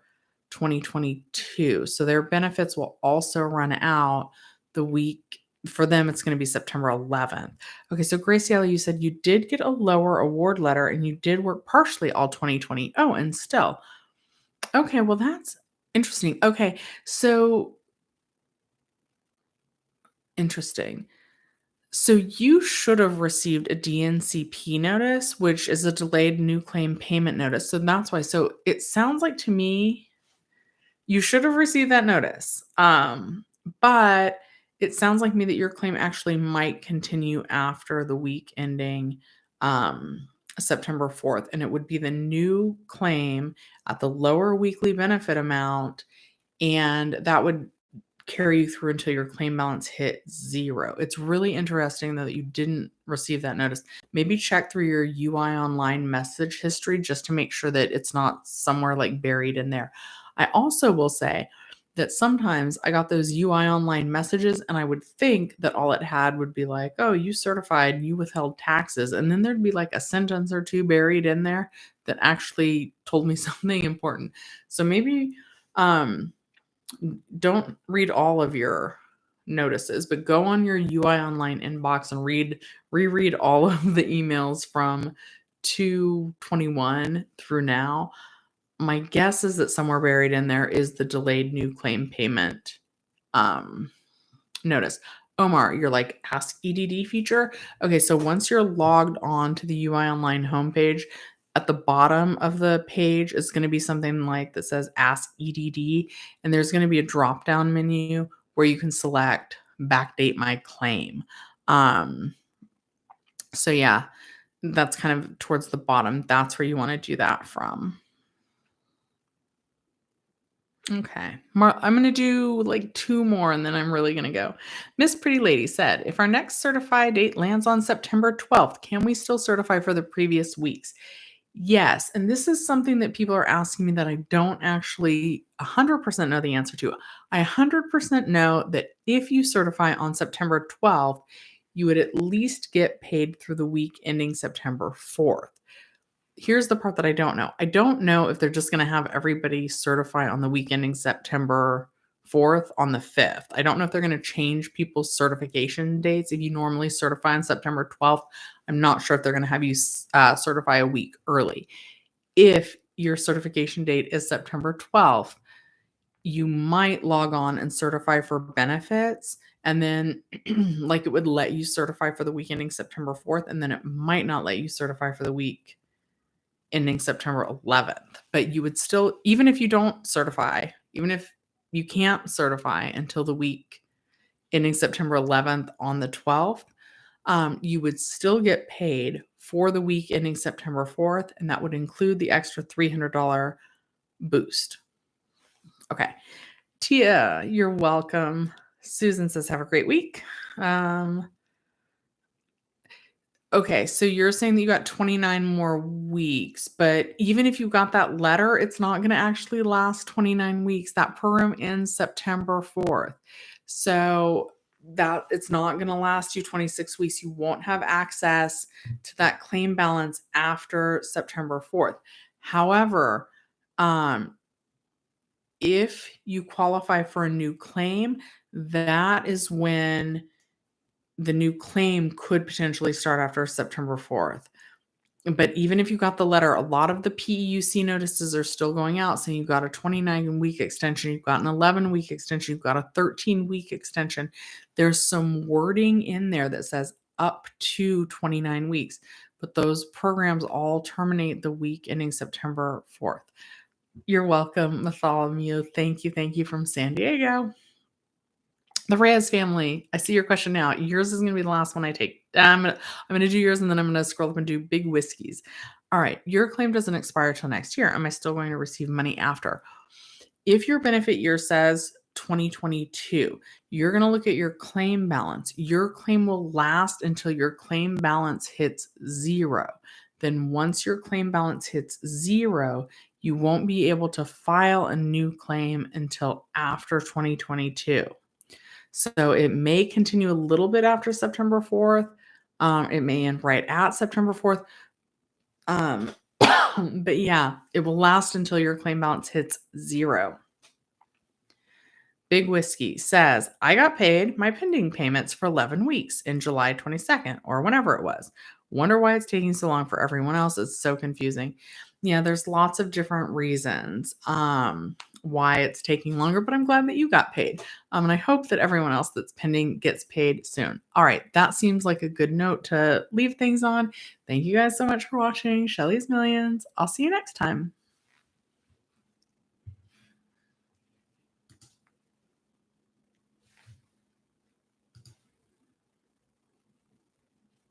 2022. So their benefits will also run out the week. For them, it's going to be September 11th. Okay, so Graciela, you said you did get a lower award letter and you did work partially all 2020. Oh, and still. Okay, well, that's interesting. Okay, so interesting. So you should have received a DNCP notice, which is a delayed new claim payment notice. So that's why. So it sounds like to me you should have received that notice. But it sounds like me that your claim actually might continue after the week ending September 4th, and it would be the new claim at the lower weekly benefit amount, and that would carry you through until your claim balance hit 0. It's really interesting though that you didn't receive that notice. Maybe check through your UI online message history just to make sure that it's not somewhere like buried in there. I also will say that sometimes I got those UI online messages and I would think that all it had would be like, "Oh, you certified, you withheld taxes." And then there'd be like a sentence or two buried in there that actually told me something important. So maybe um don't read all of your notices, but go on your UI Online inbox and reread all of the emails from 2/21 through now. My guess is that somewhere buried in there is the delayed new claim payment notice. Omar, you're like, ask EDD feature. Okay, so once you're logged on to the UI Online homepage, at the bottom of the page is going to be something like that says ask EDD, and there's going to be a drop down menu where you can select backdate my claim. So yeah, that's kind of towards the bottom. That's where you want to do that from. Okay. I'm going to do like 2 more and then I'm really going to go. Miss Pretty Lady said, if our next certify date lands on September 12th, can we still certify for the previous weeks? Yes. And this is something that people are asking me that I don't actually 100% know the answer to. I 100% know that if you certify on September 12th, you would at least get paid through the week ending September 4th. Here's the part that I don't know. I don't know if they're just going to have everybody certify on the week ending September 4th on the 5th. I don't know if they're going to change people's certification dates. If you normally certify on September 12th, I'm not sure if they're going to have you certify a week early. If your certification date is September 12th, you might log on and certify for benefits. And then like it would let you certify for the week ending September 4th. And then it might not let you certify for the week ending September 11th. But you would still, even if you don't certify, even if you can't certify until the week ending September 11th on the 12th, you would still get paid for the week ending September 4th, and that would include the extra $300 boost. Okay. Tia, you're welcome. Susan says, have a great week. Okay, so you're saying that you got 29 more weeks, but even if you got that letter, it's not going to actually last 29 weeks. That program ends September 4th. So that it's not going to last you 26 weeks. You won't have access to that claim balance after September 4th. However, if you qualify for a new claim, that is when the new claim could potentially start after September 4th. But even if you got the letter, a lot of the PEUC notices are still going out saying you've got a 29-week extension, you've got an 11-week extension, you've got a 13-week extension. There's some wording in there that says up to 29 weeks, but those programs all terminate the week ending September 4th. You're welcome, Bartholomew. Thank you from San Diego. The Reyes family. I see your question now. Yours is going to be the last one I take. I'm going to do yours and then I'm going to scroll up and do big whiskeys. All right. Your claim doesn't expire till next year. Am I still going to receive money after? If your benefit year says 2022, you're going to look at your claim balance. Your claim will last until your claim balance hits 0. Then once your claim balance hits 0, you won't be able to file a new claim until after 2022. So it may continue a little bit after September 4th. It may end right at September 4th. But yeah, it will last until your claim balance hits 0. Big Whiskey says, I got paid my pending payments for 11 weeks in July 22nd or whenever it was. Wonder why it's taking so long for everyone else. It's so confusing. Yeah, there's lots of different reasons why it's taking longer, but I'm glad that you got paid. And I hope that everyone else that's pending gets paid soon. All right, that seems like a good note to leave things on. Thank you guys so much for watching Shelly's Millions. I'll see you next time.